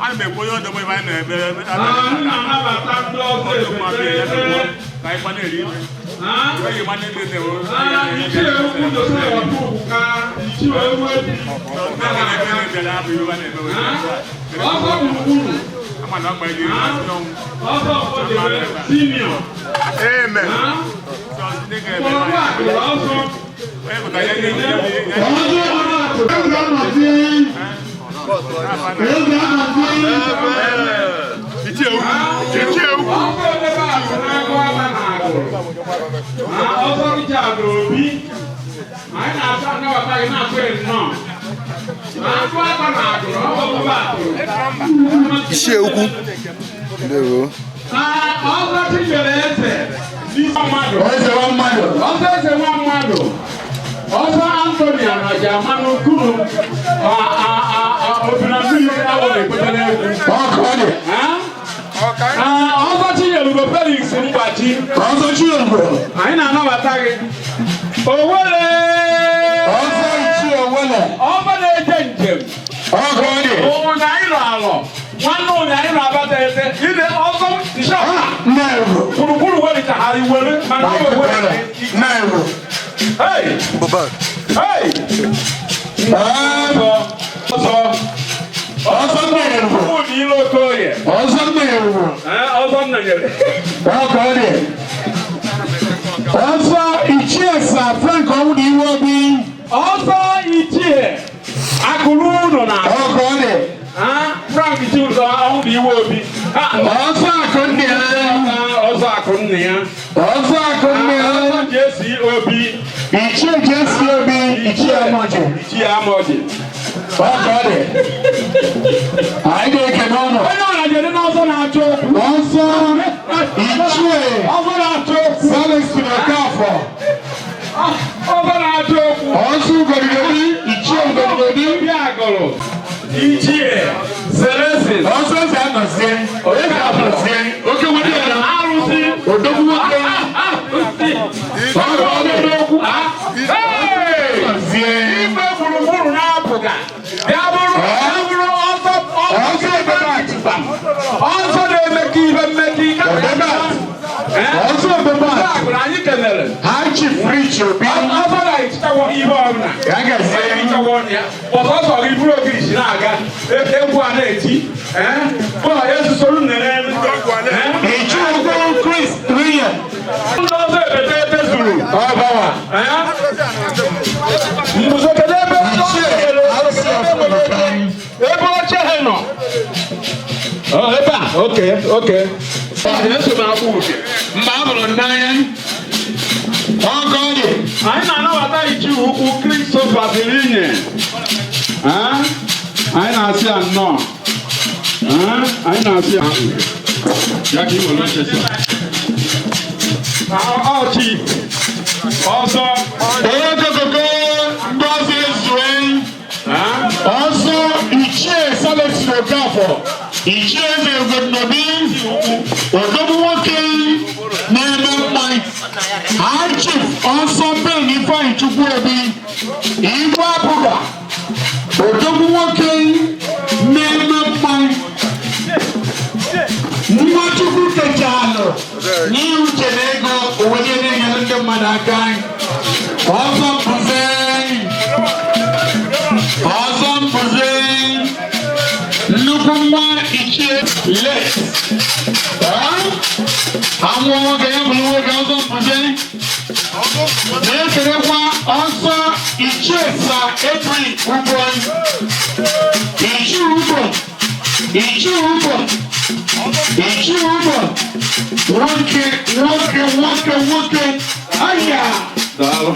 ana m ekwu onye ọdọmọ ibe anyị na-eme na-anabata ndị ọzọ ka anyị kpa na-eri ibe eji ma ndị na-ewo ichie egwu dosa ọkụka ichie egwu ebi ọzọ gburugburu ọzọ ọkpọdebe sinio amen ọzọ Iṣẹ́ okwu. Ndewo. ọzọ tinyere eze eze nwa mmadụ ọzọ Anthony anaja mmanụ kuru obìnrin mmiri awọ na-ekpetara egwu ọzọ Chinyere Felix Mgbachi ọzọ Chinyere anyị na-anabata gị Owele ọzọ Ichie Owele ọba na-eje njem ụnya ịlọ alọ nwanne ụnya ịlọ abata eze ide ọzọ nshọpa gburugburu welitagharị iwere mana ọ bụ ewere hey hey ọzọ nnanyere ụmụ ile okoye ọzọ nnanyere ọzọ Ichie Sa Frank Ọnwụdị Iwe Obi ọzọ Ichie akụrụ ụlọ na Frank Ichie Ọnwụdị Iwe Obi ọzọ Akụnne ya ọzọ Akụnne ya Jesi Obi Ichie Jesi Obi Ichie Amọji ọkọdị anyị ga-ekene ọnụ onye ọra jere n'ọzọ na-achọ okwu ọzọ Ichie ọzọ na-achọ okwu Celestin Okafọ ọzọ na-achọ okwu ọzọ Ugodigodi Ichie Ugodigodi Obi Agụrụ Ichie Celestin ọzọ eze anọzie onye ga-abụzie oke nwere ya arụsị odogwu nwoke ọzọ okwu ibe gburugburu na-apụga ya bụrụ ọzọ na-eme ka ihe mmekọ ike ọzọ obodo anyị kelere ha chi frichi obi ọzọ na-ehichawo ihe ọbụla ehichawo ọnụ ya ọzọ gị bụrụ ogirisi na-aga egwu a na-eti ụlọ ya zụsoro nnere ichi ụgwọ Chris Triya ndị ọzọ ebete ebe zuru ọbawa mbụzokede ebe oche ha nọ ebe a oke eso m agbụ uke mgbe a hụrụ n'anya ichi ukwu Christopher Bilinye anyị na-asị ya nnọọ anyị na-asị ya ya ka iwere nchesa ọchị ọzọ Ogogogo ndị ọzọ ezue ọzọ Ichie Salesi Okafor Ichie Eze Ogodinobi odogwu nwoke na-eme mmanya Chief ọsọ Ben Ifeanyi Chukwuobi Igwe Apụga odogwu nwoke na-eme mmanya Nwachukwu kechalụ n'ihu chere ego owenye na-enyere ndị mmadụ aka ọzọ mpụze nnukwu nwa Ichie let anwụ nwoke ya bụ nwoke ọzọ mpụze na-ekerekwa ọzọ Ichie Sa Edwin Ugwuanyi Ichie Ugbo nwoke aya daalụ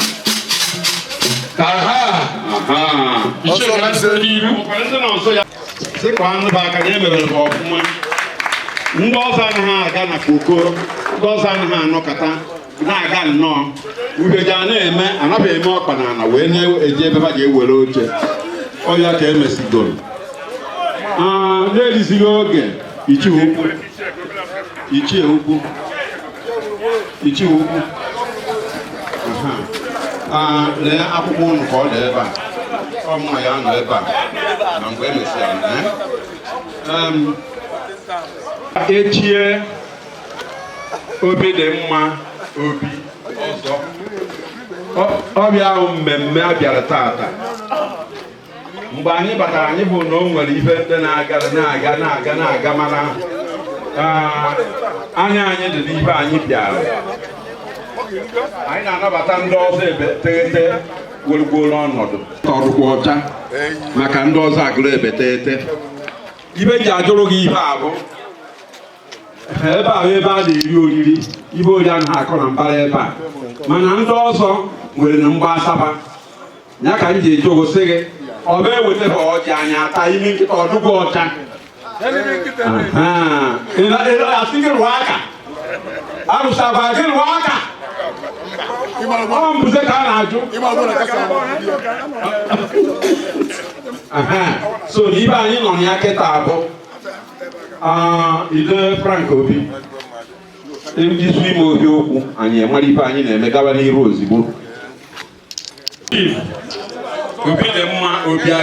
sịkwa ndị aka na emebere bụ ọfụma ndị ọzọ anaghị aga na koko ndị ọzọ anaghị anọkọta na-aga nnọọ ubeja na-eme anaghị eme ọkpa na ana wee na-eji ebe ha ga-ewere oche ọya ka emesigoro na-erizighị oge Ichie ukwu lee akwụkwọ ụnụ ka ọ dị ebe a ọmụma ya nọ ebe a na mgbe emesịa echie obi dị mma obi ọzọ ọbịa ahụ mmemme a bịara tata mgbe anyị batara anyị bụ na o nwere ife ndị na-aga mana anya anyị dị n'ibe anyị bịara anyị na-anabata ndị ọzọ ebeteghete gburugburu ọnọdụ ọrụkwa ọcha maka ndị ọzọ agụrụ ebeteghete ibe ji ajụrụ gị ihe abụ ebe ahụ ebe a na-eri oriri ibe ori anaghị akọ na mbara ebe a mana ndị ọzọ nwere na mgba asaba ya ka m ji eji ogosi gị ọ bụ eweta ha ọjị anya ata imi nkịta ọdụgwụ ọcha arụsaba gị rụọ aka ọ mbụze ka a na-ajụ so n'ibe anyị nọ ya kịta abụ Ide Frank Obi ndị su ime obi okwu anyị enwere ibe anyị na-eme gaba n'iru ozigbo Obi dị mma obi a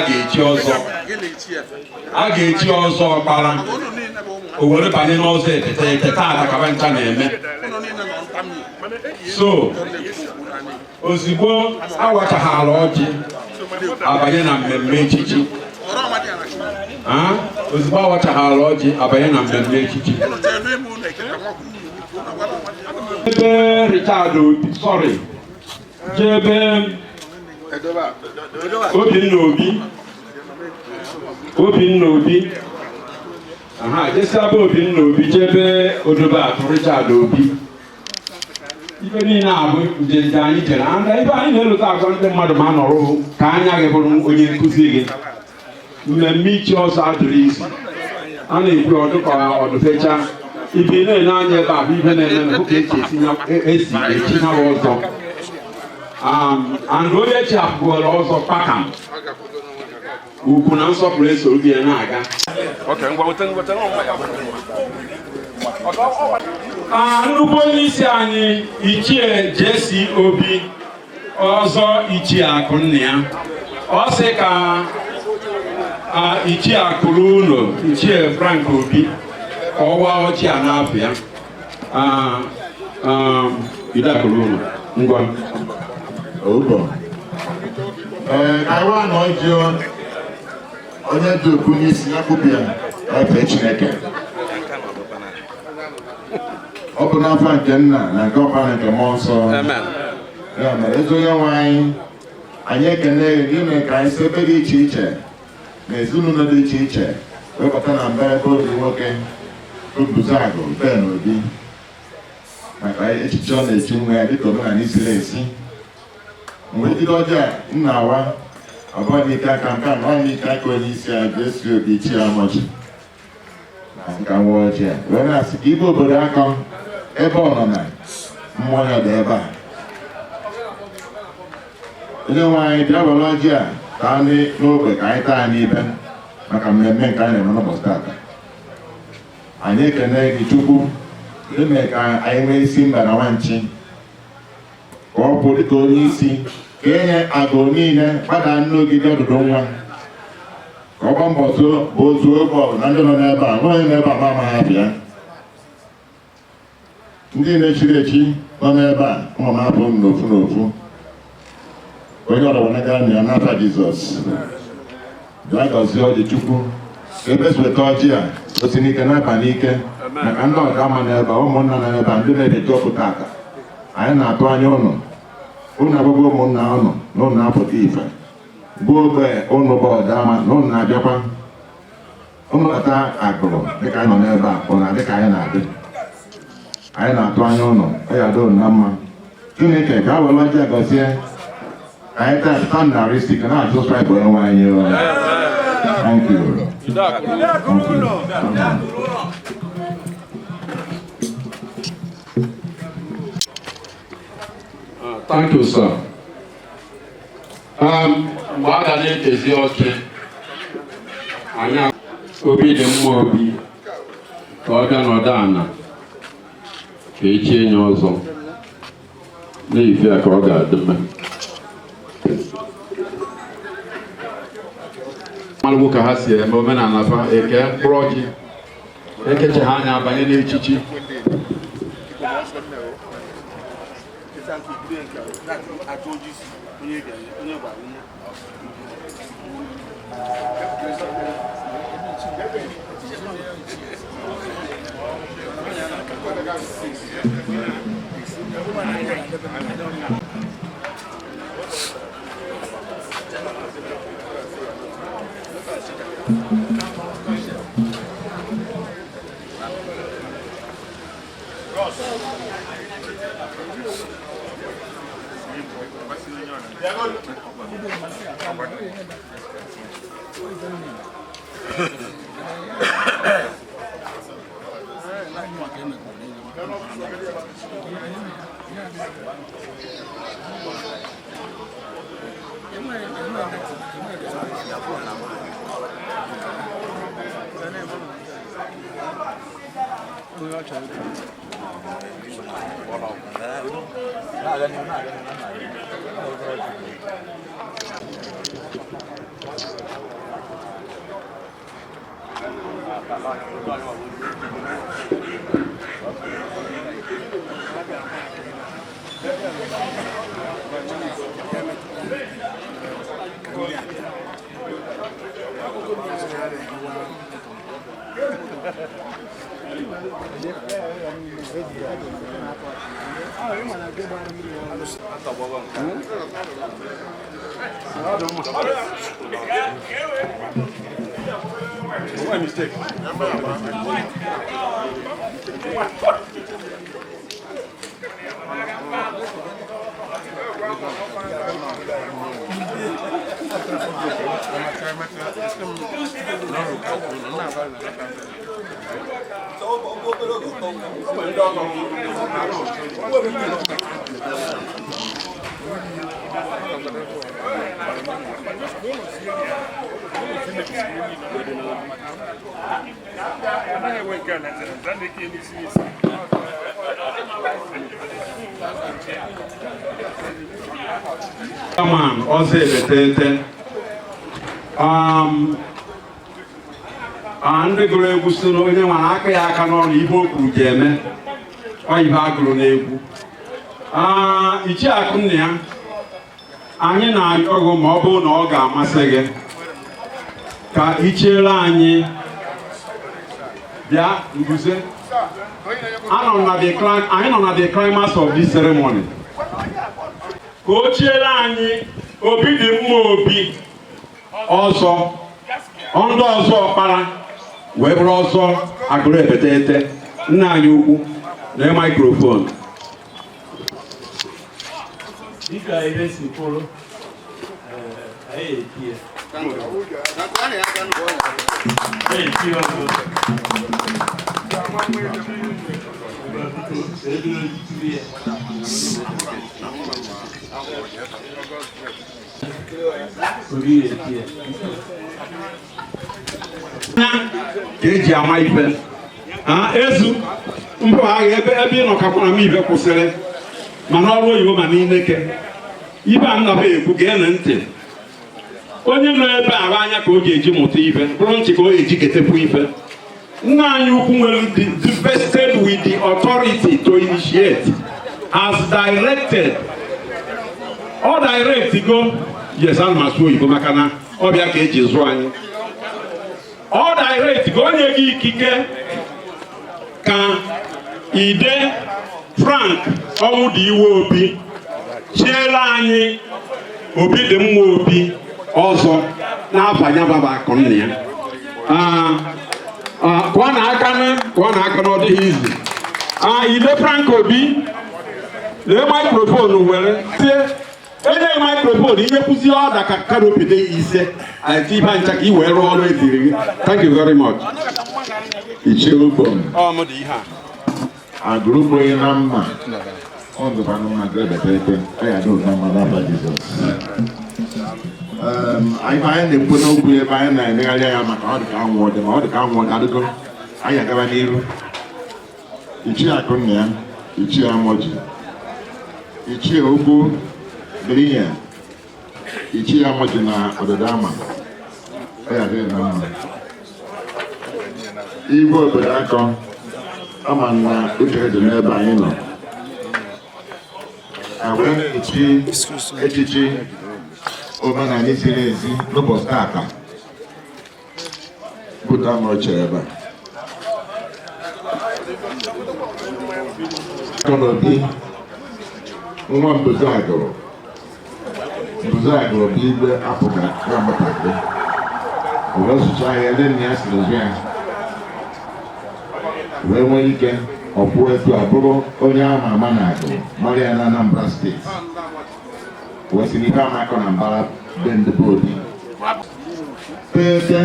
ga-echi ọzọ ọkpara o were banye n'ọzọ ete taa kaba ncha na-eme so ozigbo awachaghara ọjị abanye na mmemme echichi ozigbo awachaghara ọjị abanye na mmemme echichi ebe Richard Obi sorry jebe Obinna Obi jesaba Obinna Obi jebe Odobatụ Richard Obi ibe niile abụ njenje anyị jere anda ibe anyị na-elota agwa ndị mmadụ ma nọrọ ka anya gị bụrụ onye nkụzi gị mmemme ichi ọzọ adụrụ isi a na-ekwu ọdụka ọdụfecha ibe na-ene anya ebe a bụ ibe na-eme hụ ka esi echinyawa ọzọ and onye echi abụọla ọzọ kpakam ugwu na nsọpụrụ eso gị na-aga nnukwu onye isi anyị Ichie J.C. Obi ọzọ Ichie Akụnna ya ọ sị ka Ichie Akụrụ ụlọ Ichie Frank Obi ka ọ waa ọchị a na-apụ ya Ide Akụrụ ụlọ ngwa Kaiwa nọ ji onye dị okwu n'isi ya kwubia efe Chineke ọ bụ n'afọ nke nna na nke ọkpara nke mmụọ nsọ ya mere ezi onye nwe anyị ekene ime ka anyị si ebe dị iche iche na ezinụlọ dị iche iche wepụta na mba ebe obi nwoke Obuzuagụ Ben Obi maka echiche ọ na-echi nwe ya dịka omenala isiri esi mgbe jide ọjọọ nna wa abụọ n'ike aka nke a nọ n'ike aka onye isi anyị ga-esi obi chi ya mọchi na nka nwa ọjọọ wee na-asị ka ibe obodo aka ebe ọ nọ na mmụọ ya dị ebe a onye nwe anyị bịa were ọjọọ a taa n'ogbe ka anyị taa n'ibe maka mmemme nke anyị na-eme n'ụbọchị taata. Anyị ekene gị Chukwu ime ka anyị nwee isi mba na nwanchi ka ọ bụ dịka onye isi ka enye agụ niile gbada n'ogige ọdụdụ nwa ka ọ gba mbọ bụ otu oge ọgụ na ndị nọ n'ebe a nwaanyị n'ebe a ma ama ha bịa ndị na-echiri echi nọ n'ebe a ụmụ m hapụ m n'ofu n'ofu onye ọrụwa na-agara na ya n'afa Jizọs bịa gọzie ọjị Chukwu ka ebe sweta ọjị a osi n'ike n'aba n'ike maka ndị ọga ama n'ebe a ụmụnna na ebe a ndị na-edeji ọkụ tata anyị na-atụ anya ụnụ agwagwa ụmụnna ụnụ na ụnụ apụta ife bụ ogbe ụnụ bụ ọdama na ụnụ na-abịakwa ụnụ kata agụrụ dịka anyị nọ n'ebe a ụnụ adịka anyị na-adị anyị na-atụ anya ụnụ ọya do na mma Chineke ga were ọjị gọzie anyị taa narị isi ka na-atụ straịbụ onwe anyị. Thank you. Thank you, sir. Mgbe a ga na-ekezi ọchị anya obi dị mma obi ka ọ bịa n'ọdụ ana ka echie nye ọzọ n'ife ya ka ọ ga-adị mma. Malụ ka ha si eme omenala fa eke mkpụrụ ọjị ekecha ha anya abanye n'echichi Chairman ọzọ ebetete ndị gụrụ egwu so na onye nwere aka ya aka n'ọrụ ibe o kwuru ji eme oyibe agụrụ n'egwu ichie Akụnna ya anyị na-ayọgụ ma ọ bụrụ na ọ ga-amasị gị ka ichiere anyị bịa mbuze anyị nọ na the climax of this ceremony ka o chiere anyị obi dị mma obi ọzọ ndị ọzọ ọkpara wee bụrụ ọzọ agụrụ ebetete nna anyị ukwu na microphone. dịka ihe si kwuru anyị etie ọzọ ka eji ama ife ezu mbụ agha ebe ị nọkakwara m ibe kwụsịrị mana ọrụ oyibo ma n'ineke ibe a nnọba ekwu ga-ene ntị onye nọ ebe ahụ anya ka o ji eji mụta ife bụrụ ntị ka o eji ketekwu ife nna anyị ukwu nwere vested with the authority to initiate has directed ọ direct go yes ana m asụ oyibo maka na ọbịa ka eji zụọ anyị ọ direct ka onye gị ikike ka ide Frank Ọnwụdịiwe Obi chiela anyị Obidimma Obi ọzọ n'afọ baba akụ nna ya kụọ na aka na ọ dịghị izi ide Frank Obi lee microphone were tie enye microphone ihe kwụzi ọda ka kanopi dị ise ati ibe ncha ka i wee rụọ ọrụ eziri gị. Thank you very much. Ichie Ubom ọmụdụ ihe a agụrụbụ onye na mma ọ dụbanụ mmadụ ebepete ya dị ụzọ mmadụ afa Jizọs. Anyị na-ekwu n'okwu ebe anyị na-emegharị ya maka ọ dịka anwụ ọdị ma ọ dịka anwụ ọdị adịgo anyị agaba n'iru. Ichie Akụnna ya, Ichie Amoji, Ichie Ugwu Birinya, Ichie Amoji na ọdịda ama ya adịghị na mma. Igwe obodo akọ ama na uche dị n'ebe anyị nọ. Agwa echichi omenala ziri ezi n'ụbọchị taata bụta n'oche ebe a. Akọnobi nwa Mbuze Agụrụ bụ igwe apụga ya mụtakịrị wee zụcha ahịa ndị nna ya siri zụ ya wee nwee ike ọpụ etu a bụrụ onye ama ama na Agụrụ mara ya na Anambra steeti wee si n'ife amakọ na mbara be ndị bụ Obi pete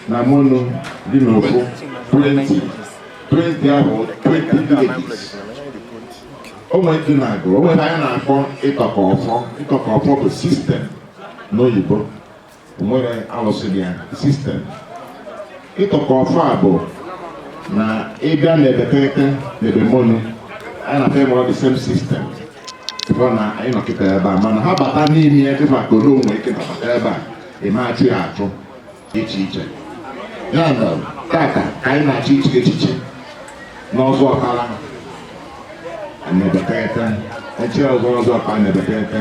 na monu dị n'ofu 20 ahụ 20 villages onwe ndị na Agụrụ onwe anyị na-akpọ ịtọkọ ọfọ bụ sistem n'oyibo onwere alụsịrị ya sistem. Ịtọkọ ọfọ a bụ na ịbịa na ebekete na ebemonu anyị na-afọ ịmụrụ the same system ebe na anyị nọkịta ebe a mana ha bata n'ime ya dị maka ole onwe ike bata ebe a ịmachụ ya achụ iche iche ya na tata ka anyị na-achọ iche echiche n'ọzọ ọkara na-ebekete echi ọzọ ka na-ebekete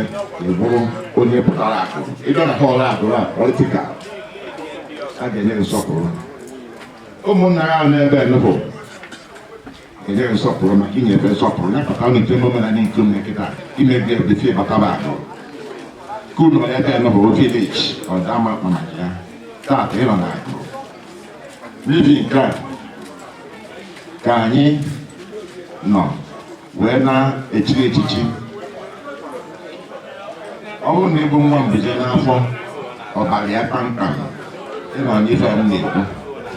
ịbụrụ onye pụtara akụ ịbịa na họọlụ Agụrụ a politikal a ga-enye nsọpụrụ ụmụnna ya n'ebe enubụ enye nsọpụrụ maka inyefe nsọpụrụ ya pụta n'ite omenala n'ikom nkịta imebi ebefe bataba Agụrụ ka unu ebe enubụ vileji ọdama maka ya taata ịnọ na Agụrụ n'ihi nke a ka anyị nọ wee na-echiri echichi. Ọ bụrụ na ịbụ nwa Mbuze n'afọ ọbara ya kpamkpam ịnọ n'ife m na-ekwu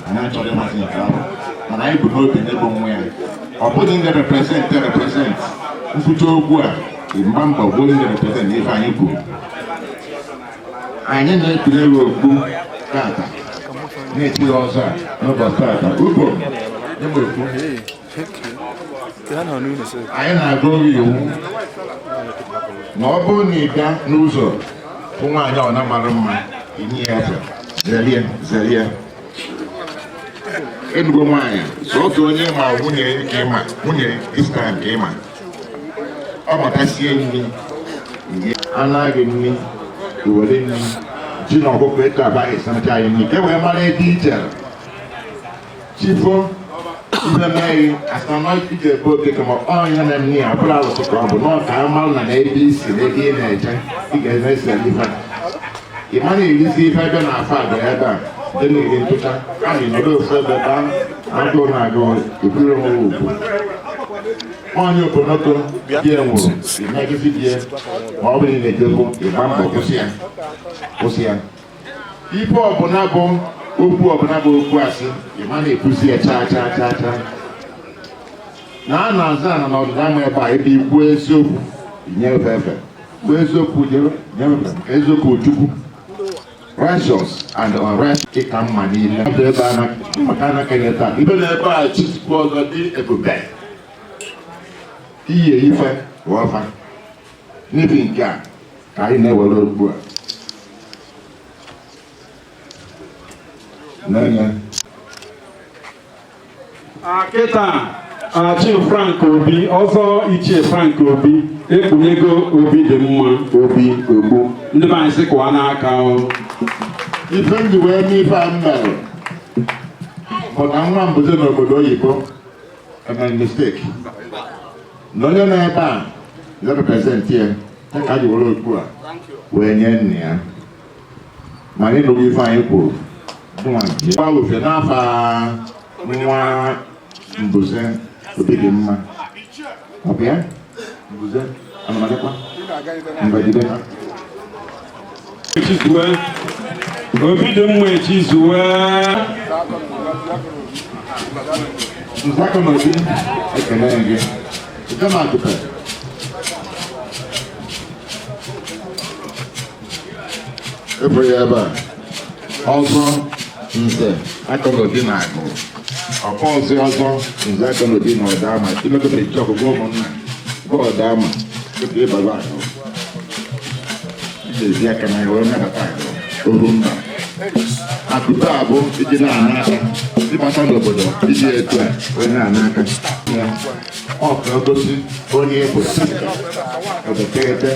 anyị achọrọ ịmasị nke ahụ mana anyị bụ n'obi n'ebe onwe ya ọ bụghị ndị represent nkwuchi okwu a mgba mbọ bụ ndị represent n'ife anyị kwuru. Anyị na-ekpere okpu tata na-etiri ọzọ a n'ụbọchị tata Ubom anyị na-agụ iwu na ọ bụrụ na ị bịa n'ụzọ bụ nwaanyị ọ na-amara mma inye ya efe zelie enugbo nwaanyị sọsọ onye ma nwunye ka ịma nwunye islam ka ịma ọ matasie nri anaghị nri were nri ji na ọkụkọ eto abaghị sanacha anyị nri ka e wee mara ebe ije chifo ihe meghị asana ije ebe oge kama ọnya na nri ya bụrụ alụsị ka ọ bụ n'ọka amalụ na ebe isi na ebe ị na-eje ị ga-eme esi ife ị ma na-erizi ife ebe na-afọ agụ ebe a dị n'iri ntụcha a na-enọrọ ofu ebe ba agụụ na-agụ eburu onwe ugwu onye obonoto bịa nwụrụ imegide bịa ma ọ bụrụ na ejego ịgba mbọ kwụsị ya ife ọbụla bụ okwu ọbụla bụ okwu asị ịma na-ekwuzi ya chaa na a na-aza ana na ọdịda ama ebe a ebe ikwu eziokwu nyefe efe bụ eziokwu nyefe eziokwu chukwu righteous and unrighteous ịka mma niile ebe maka anakenye taa ibe na ebe a chizikwu ọzọ dị ebube iye ife ọfa n'ibi nke a ka anyị na-ewere ugbu a kịta Chief Frank Obi ọzọ Ichie Frank Obi ekpunyego Obi dị mma Obi ogbu ndị be anyị sị kụwa n'aka ife ndị wee n'ife a mere bụ na nwa mbụze n'obodo oyibo emere mistake na onye nọ ebe a represent ya ka ji were okpu a wee nye nne ya ma anyị nụrụ ife anyị kwuru gba ofe n'afọ nwa mbụze Obi dị mma ọbịa mbụze anamadịkwa mbagide ha Obi dị mma echizuwe nzakọ n'obi ekele gị site na akụpe ebe ya ebe a ọzọ nze akọnọdị na agụ ọkpọ ọzọ nze akọnọdị na ọdama imekọta echi ọkụkọ ụmụnna bụ ọdama ebe ịbaba agụ ezi aka na wee mepụta agụ oru mba akụpe a bụ iji na-ana aka ịbata n'obodo iji etu a wee na-ana aka ọ ka o gosi onye bụ obekete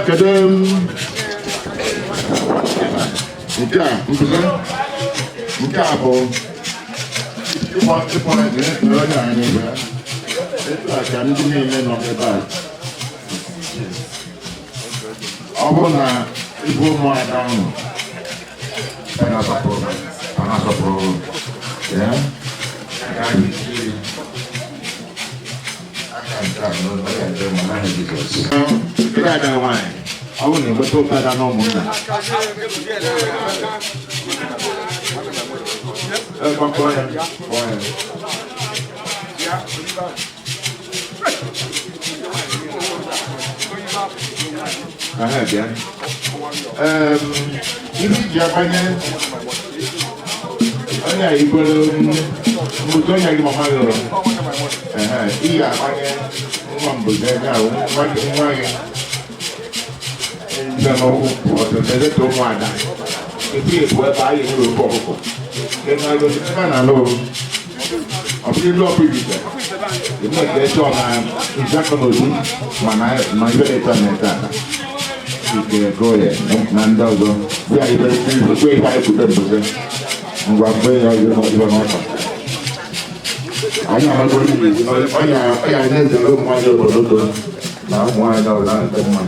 kedu nke a mbụze nke a bụ ịkpọ onye anyị bụ etu a ka ndị niile nọ ebe a ọ bụrụ na ibu ụmụada ahụ a na-asọpụrụ ya Kira ada wine. Aku ni betul pada nomornya. Dia. Ini jawabannya. Ada ibu musuhnya di mana lo? Iya, makanya membudaya umat jangan waktu saya tu ada itu buat bayi dulu pokok dengan lo di mana lo apa lo pergi tu ini dia cuma injakan lo tu mana itu neta itu goye nanda tu dia itu bayi kita betul buat bayi yang itu nota ayah malu ayah ni dulu malu dulu nah muai dah lah teman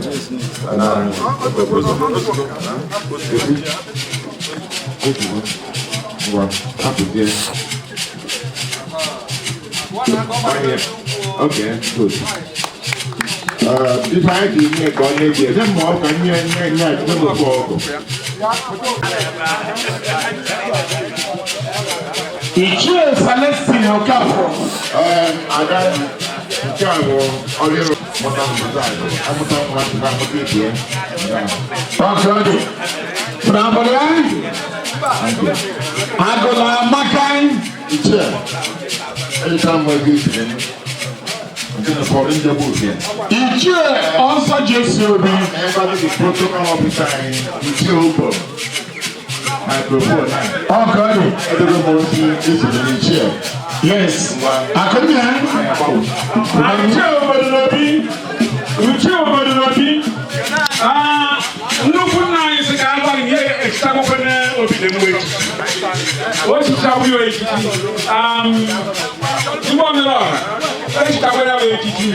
nah buat apa dia okay good di mana ni kau ni dia dan mau kan ni kita buat Ichie Celestine Okafor. Ada Chicago, Olero, Motam Bazai. Aku tahu mana kita dia. Okay. Prabowo. Agola Makai. Ichie. Anytime we do it, I'm gonna call in the book here. Ichie also just will be. Everybody the protocol officer Ichie Obo. Microphone now. Okay. Everybody is in the chair. Yes. Akonya. Uche obodo nnukwu nna anyị sị ka agwa ihe echitakwa Obi dị mma echichi o chichakwa ya echichi igbo mere ọha echitakwa ya bụ echichi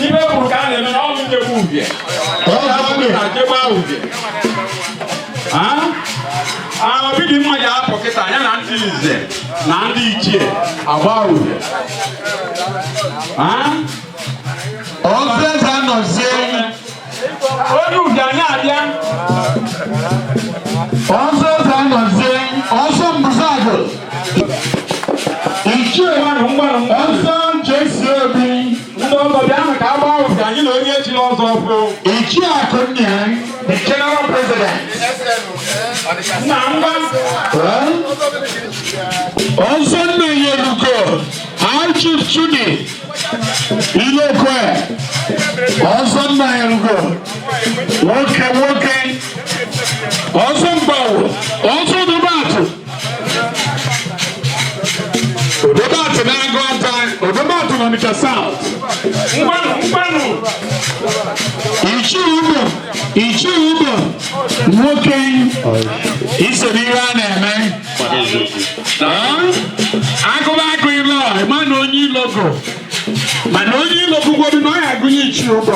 ibe kwuru ka a na-eme na ọnụ njegbu ubie ajegba ubie obi dị mma ya apụ kịta ya na ndị nze na ndị ichie agba uhe ọzọ eze anọzie onye uhe anyị abịa ọzọ eze anọzie ọzọ mbụzagụ ichie ọzọ jesi obi ndị ọzọ bịa ahụ ka agba uhe anyị na onye echiri ọzọ ọfụ ichie akụnnya the general president na ngwa ọzọ nna ya erugo Archie Chudi Ilokwe ọzọ nna ya erugo nwoke ọzọ mgbawo ọzọ Odobatụ na-agụ ata Odobatụ na Onitsha South mgbanụ Ichi Ugbo nwoke iso n'ihe a na-eme agụba agụ ilo ịma na onye ilogo mana onye ilogo gwobi na ọ ya agụnye Ichi Ugbo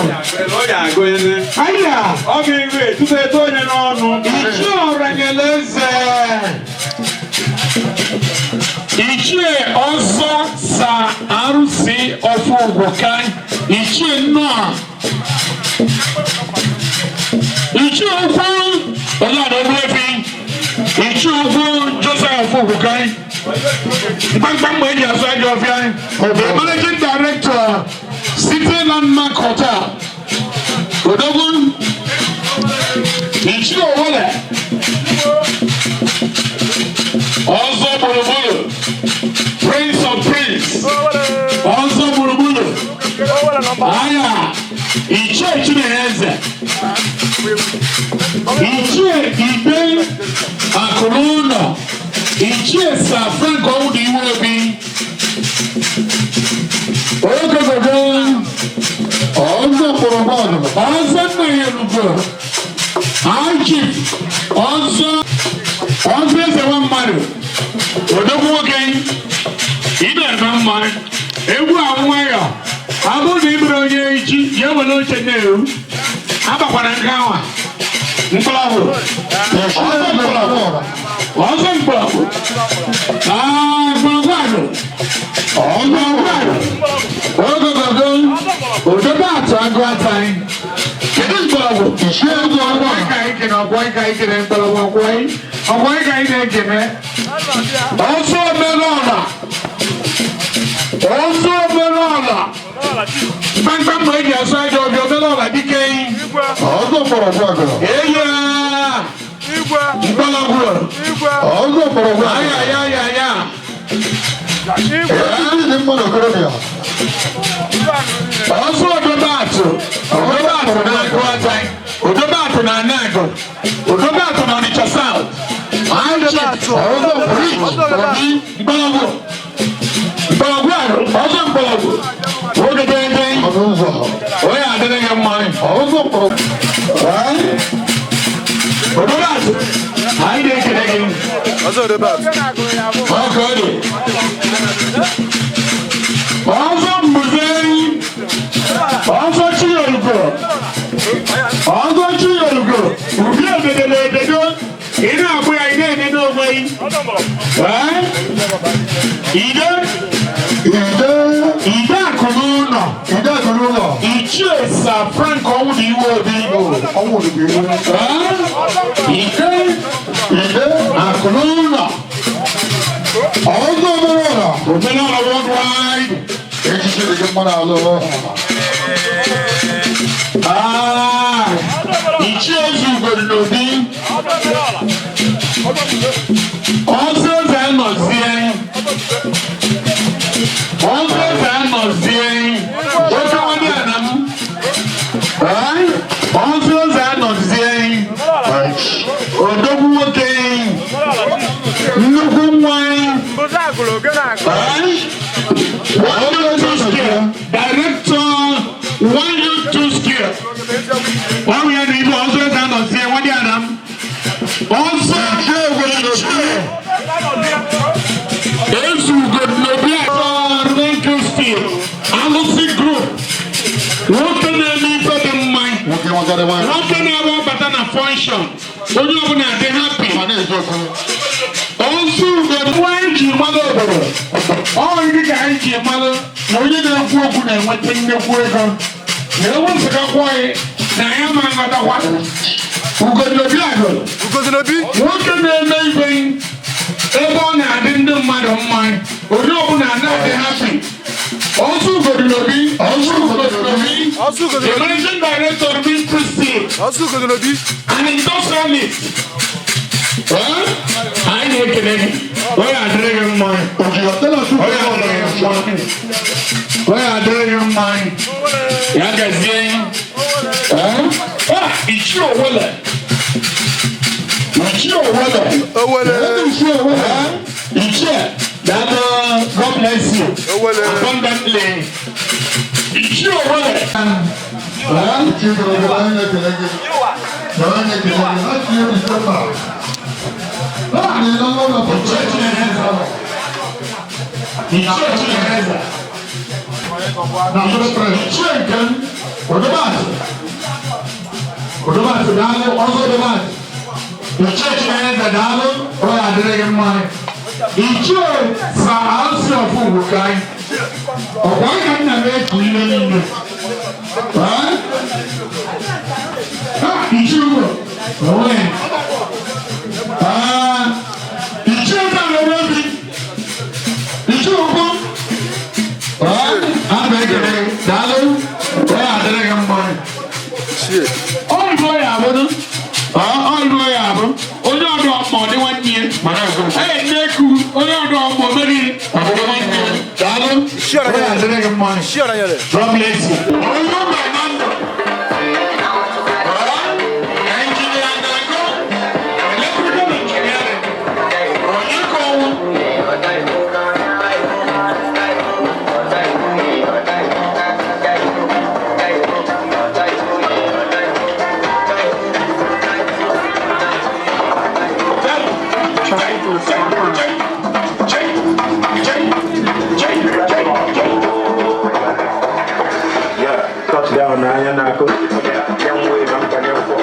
aya ọ ga-eru etutu eto onye n'ọnụ Ichi Ọranyeleze Ichie ọzọ sa arụsị ọfụ ugwoka Ichie nnọọ Ichie ukwu Ọladọgbuefi Ichie ukwu Joseph Ugwoka mkpamkpa mgbe eji azụ aja ọfịa the managing director City Landmark Hotel Odogwu Ichie Owole ọzọ gburugburu Prince of Prince ọzọ gburugburu aya Ichie Chinenye Ichie Ibe Akụnụlọ Ichie Sir Frank Owudu Iwobi ogogogo ọzọ gburugburu ọzọ nna ya erugo Archie ọzọ eze nwa mmadụ Odogwu nwoke ide eme mma egwu anwụwa ya abụrụ na ibere onye echi ya ewere oche na-eru abakwara nke awa mkpọrọgwụ ọzọ mkpọrọgwụ ogogogo Odobatụ agụ ataghị kedu mkpọrọgwụ ichie ego ọgwọ ịka ike na ọgwọ ịka ike na mkpọrọgwụ ọgwọ ịka ike na-ekene ọzọ omenala mkpamkpa mgbe eji asụ aja ọbịa omenala dike ọzọ mkpọrọgwụ agụrụ eya mkpọrọgwụ ọzọ mkpọrọgwụ ya ọzọ Odobatụ na Anago Odobatụ na Onitsha South ọzọ mkpọrọgwụ ogedede onye adịghị mma ọzọ mkpọrọgwụ Odobatụ anyị na-ekele gị ọzọ mbuze ọzọ Chiyorugo ubi obedele ebedo ị na-agbụ ya ị na-enene onwe ide Akụnụlọ Ichie Sir Frank Owudu Iwobi ide Akụnụlọ ọzọ omenala worldwide echiche dị mmadụ alụ Ichie Ezeugo n'obi ọzọ eze anọzie oke nwadị anam ọzọ eze anọzie Odogwu nwoke nnukwu nwa director 1U2 skill ọrụ ya na ibe ọzọ eze anọzie nwadị anam ọzọ Ezeugo n'obi atọ steel alụsị group nwoke na-eme ife dị mma nwoke na-ebe ọbata na function onye ọbụla dị happy obodo ọ ndị ka anyị ji mara na onye na-ekwu okwu na-enweta nnekwu ego na ewu nsịkakwa anyị na ya ma nghọtakwa Ugodobi agụ nwoke na-eme ibe ebe ọ na-adị ndị mmadụ mma onye ọbụla na-adị happy Also Ugodobi the managing director of Being Christie an industrialist I need to make where are dragging mine where are dragging mine Yagazine it's your wallet it's your wallet it's your that God bless you abundantly. It's your wallet. Ijo sa alsi ofu bukai. Ọ̀pọ̀ kan na be ku ile nínú. Ijo owe. Ijo na lo bi. Ijo ko. Abegere dalo. Wa adere gambo. Shit. All boy abodu. All boy abo. Ojo do ọmọ ni wan nie. Neku, onye ọdụ ọmọ meri. Dalo. God bless you. Touchdown, I am not going to young way. I'm going to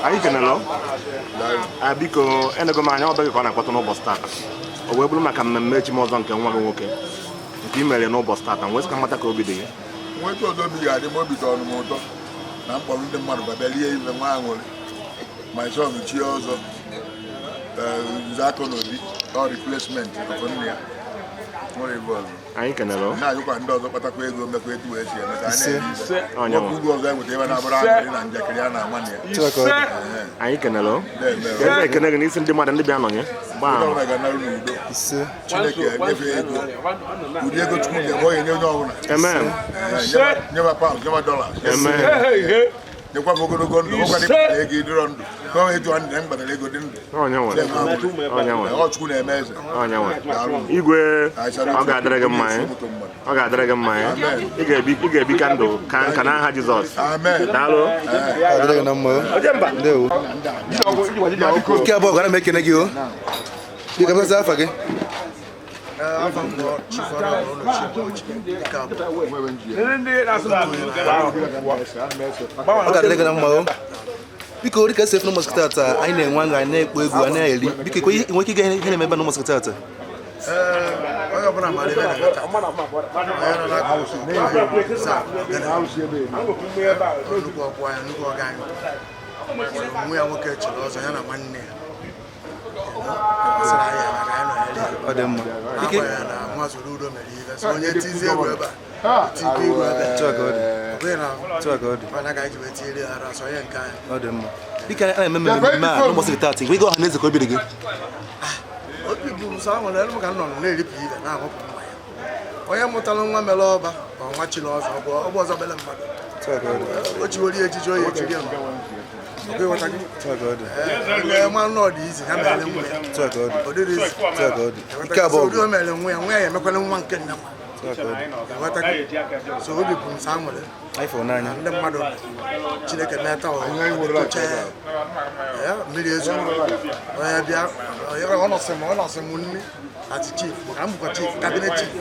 Anyị kenelo biko enego m anya ọbụghị ka ọ na-akpọta n'ụbọchị tata o wee bụrụ maka mmemme echi m ọzọ nke nwa gị nwoke nke i mere n'ụbọchị tata nwee sị ka mmata ka obi dị gị nweta obi ga-adị m obi tọrọ m ụtọ na mkpọrọ ndị mmadụ babalie ibe nwa aṅụrị ma ịchọ ọnụchie ọzọ Nzako n'obi ọ replacement ọkụ nne ya nwere ibe ọzọ anyị kenelo na-ajụkwa ndị ọzọ kpatakwa ego mmekwa etu wee si eme ka a na-eri ibe ọzọ enweta ebe na-abụrụ aṅụrị na njakịrị a na-ama na ya anyị kenelo ebe ekene gị n'isi ndị mmadụ ndị bịa nọnye ga-anarụ n'udo Chineke enyefe ego ụdị ego Chukwu ga-eme onye nye onye ọbụla nyeba paụnd nyeba dọla nyekwa m ogologo ndụ ụkwa dị ego ịdịrọ ndụ ka ọ etu ndị mgbadara ego dị ndụ ọ Chukwu na-eme eze igwe ọ ga-adịrị gị mma ọ ga-adịrị gị mma ị ga-ebi ka ndụ ka nka n'aha Jizọs daalụ nke abụọ gwara m ekene gị o biko mezi afa gị ọ ga-adịrị gị na mma o biko dịka esi efu n'ụbọchị tata anyị na-enwe aṅụ anyị na-ekpo egwu anyị na-eri biko enwe ike ihe na-eme ebe n'ụbọchị tata onye ọbụla mara ebe na-agata onye nọ n'akụkụ nnukwu ọkwụ anya nnukwu ọga anyị nwa ya nwoke chịrị ọzọ ya na nwanne ya ọ dị mma ike na nwa zuru udo mere ihe so onye tizie egwu ebe a tibe egwu ebe ọ na-agaghị wee tiere ya ara so onye nke anyị ọ dị mma dịka a na-eme mmemme a n'ụbọchị tata igwe ọha na eze ka obi dị gị obi bụ nsọ ahụ na elu ka m nọ na-eripụ ibe na-aṅụpụ mmanya onye mụtara nwa mere ọba ma nwa chiri ọzọ ọgbọ ọzọ bele mmadụ o chiwori ejiji oyi echiri ya mmanụ ọdị izi ha mere nwa ya ụdị o mere nwa ya nwa ya emekwala nwa nke nna so obi bụ nsọ aṅụrị ndị mmadụ Chineke meta mmiri ezo onye bịa ọ nọsị m nne ati chief maka m bụkwa chief cabinet chief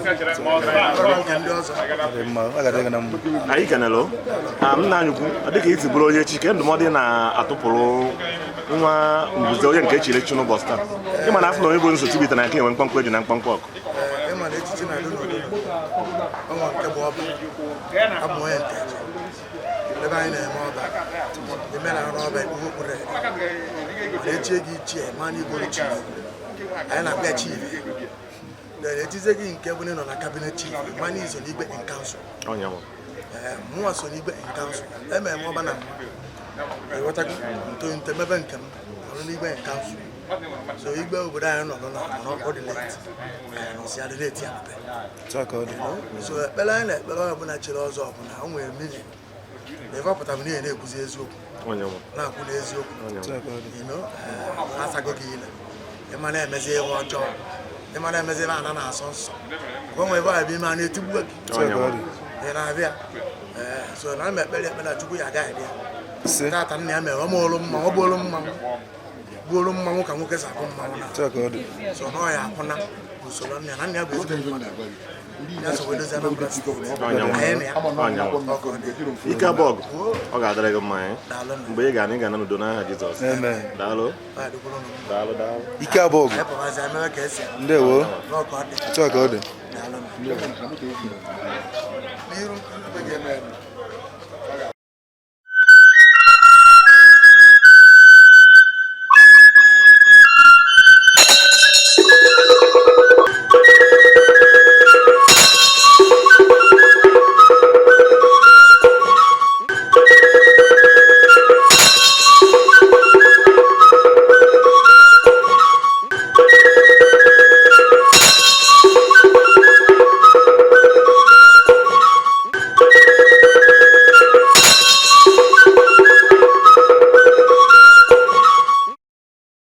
nke ndị ọzọ anyị kenelo nna anyị ukwu dịka iti bụrụ onye chi ke ndụmọdụ na-atụpụrụ nwa mbuze onye nke echiri echi n'ụbọchị taa ịma na afọ na onye bụ nso chibita na nke enwe mkpọmkpọ eji na mkpọmkpọ ọkụ ịma na echichi na-adị n'obodo ọnwa nke bụ ọba abụ onye nteje ebe anyị na-eme ọba eme na arụ ọba ikwu okpuru echie gị ichie ma na igbo chief anyị na-abịa chief etizie gị nke bụ nọ na cabinet chief ma na izo n'igwe in council mụnwa so n'igwe in council emere m ọba na ịghọtago ntonte mebe nke m ọrụ n'igwe in council so igwe obodo anyị nọ n'ọdịneti nọsi adịneti ya so ekpere anyị na-ekpere onye ọbụla chịrị ọzọ ọbụla o nwere mmiri na ịvapụta m n'ihe na-ekwuzi eziokwu na-akwụ n'eziokwu asago gị ile ịma na-emezi ihe ọjọọ ịma na-emezi ebe ana na-asọ nsọ gbanwe ebe a bụ ime a na-etigbu gị ị na-abịa so na m ekpere ekpere Chukwu ya agaghị bịa tata nna ya mere ọ mụrụ mma ọ bụrụ mmanwụ ka nwoke si akụ mmanwụ na so na ọ ya akwụna usoro nna ya na nna ya bụ ezigbo mmadụ ike abọgụ ọ ga-adịrị gị mma mgbe ị ga-ana ị ga-ana n'udo n'aha Jizọs daalụ ike abọgụ ndewo otu a ka ọ dị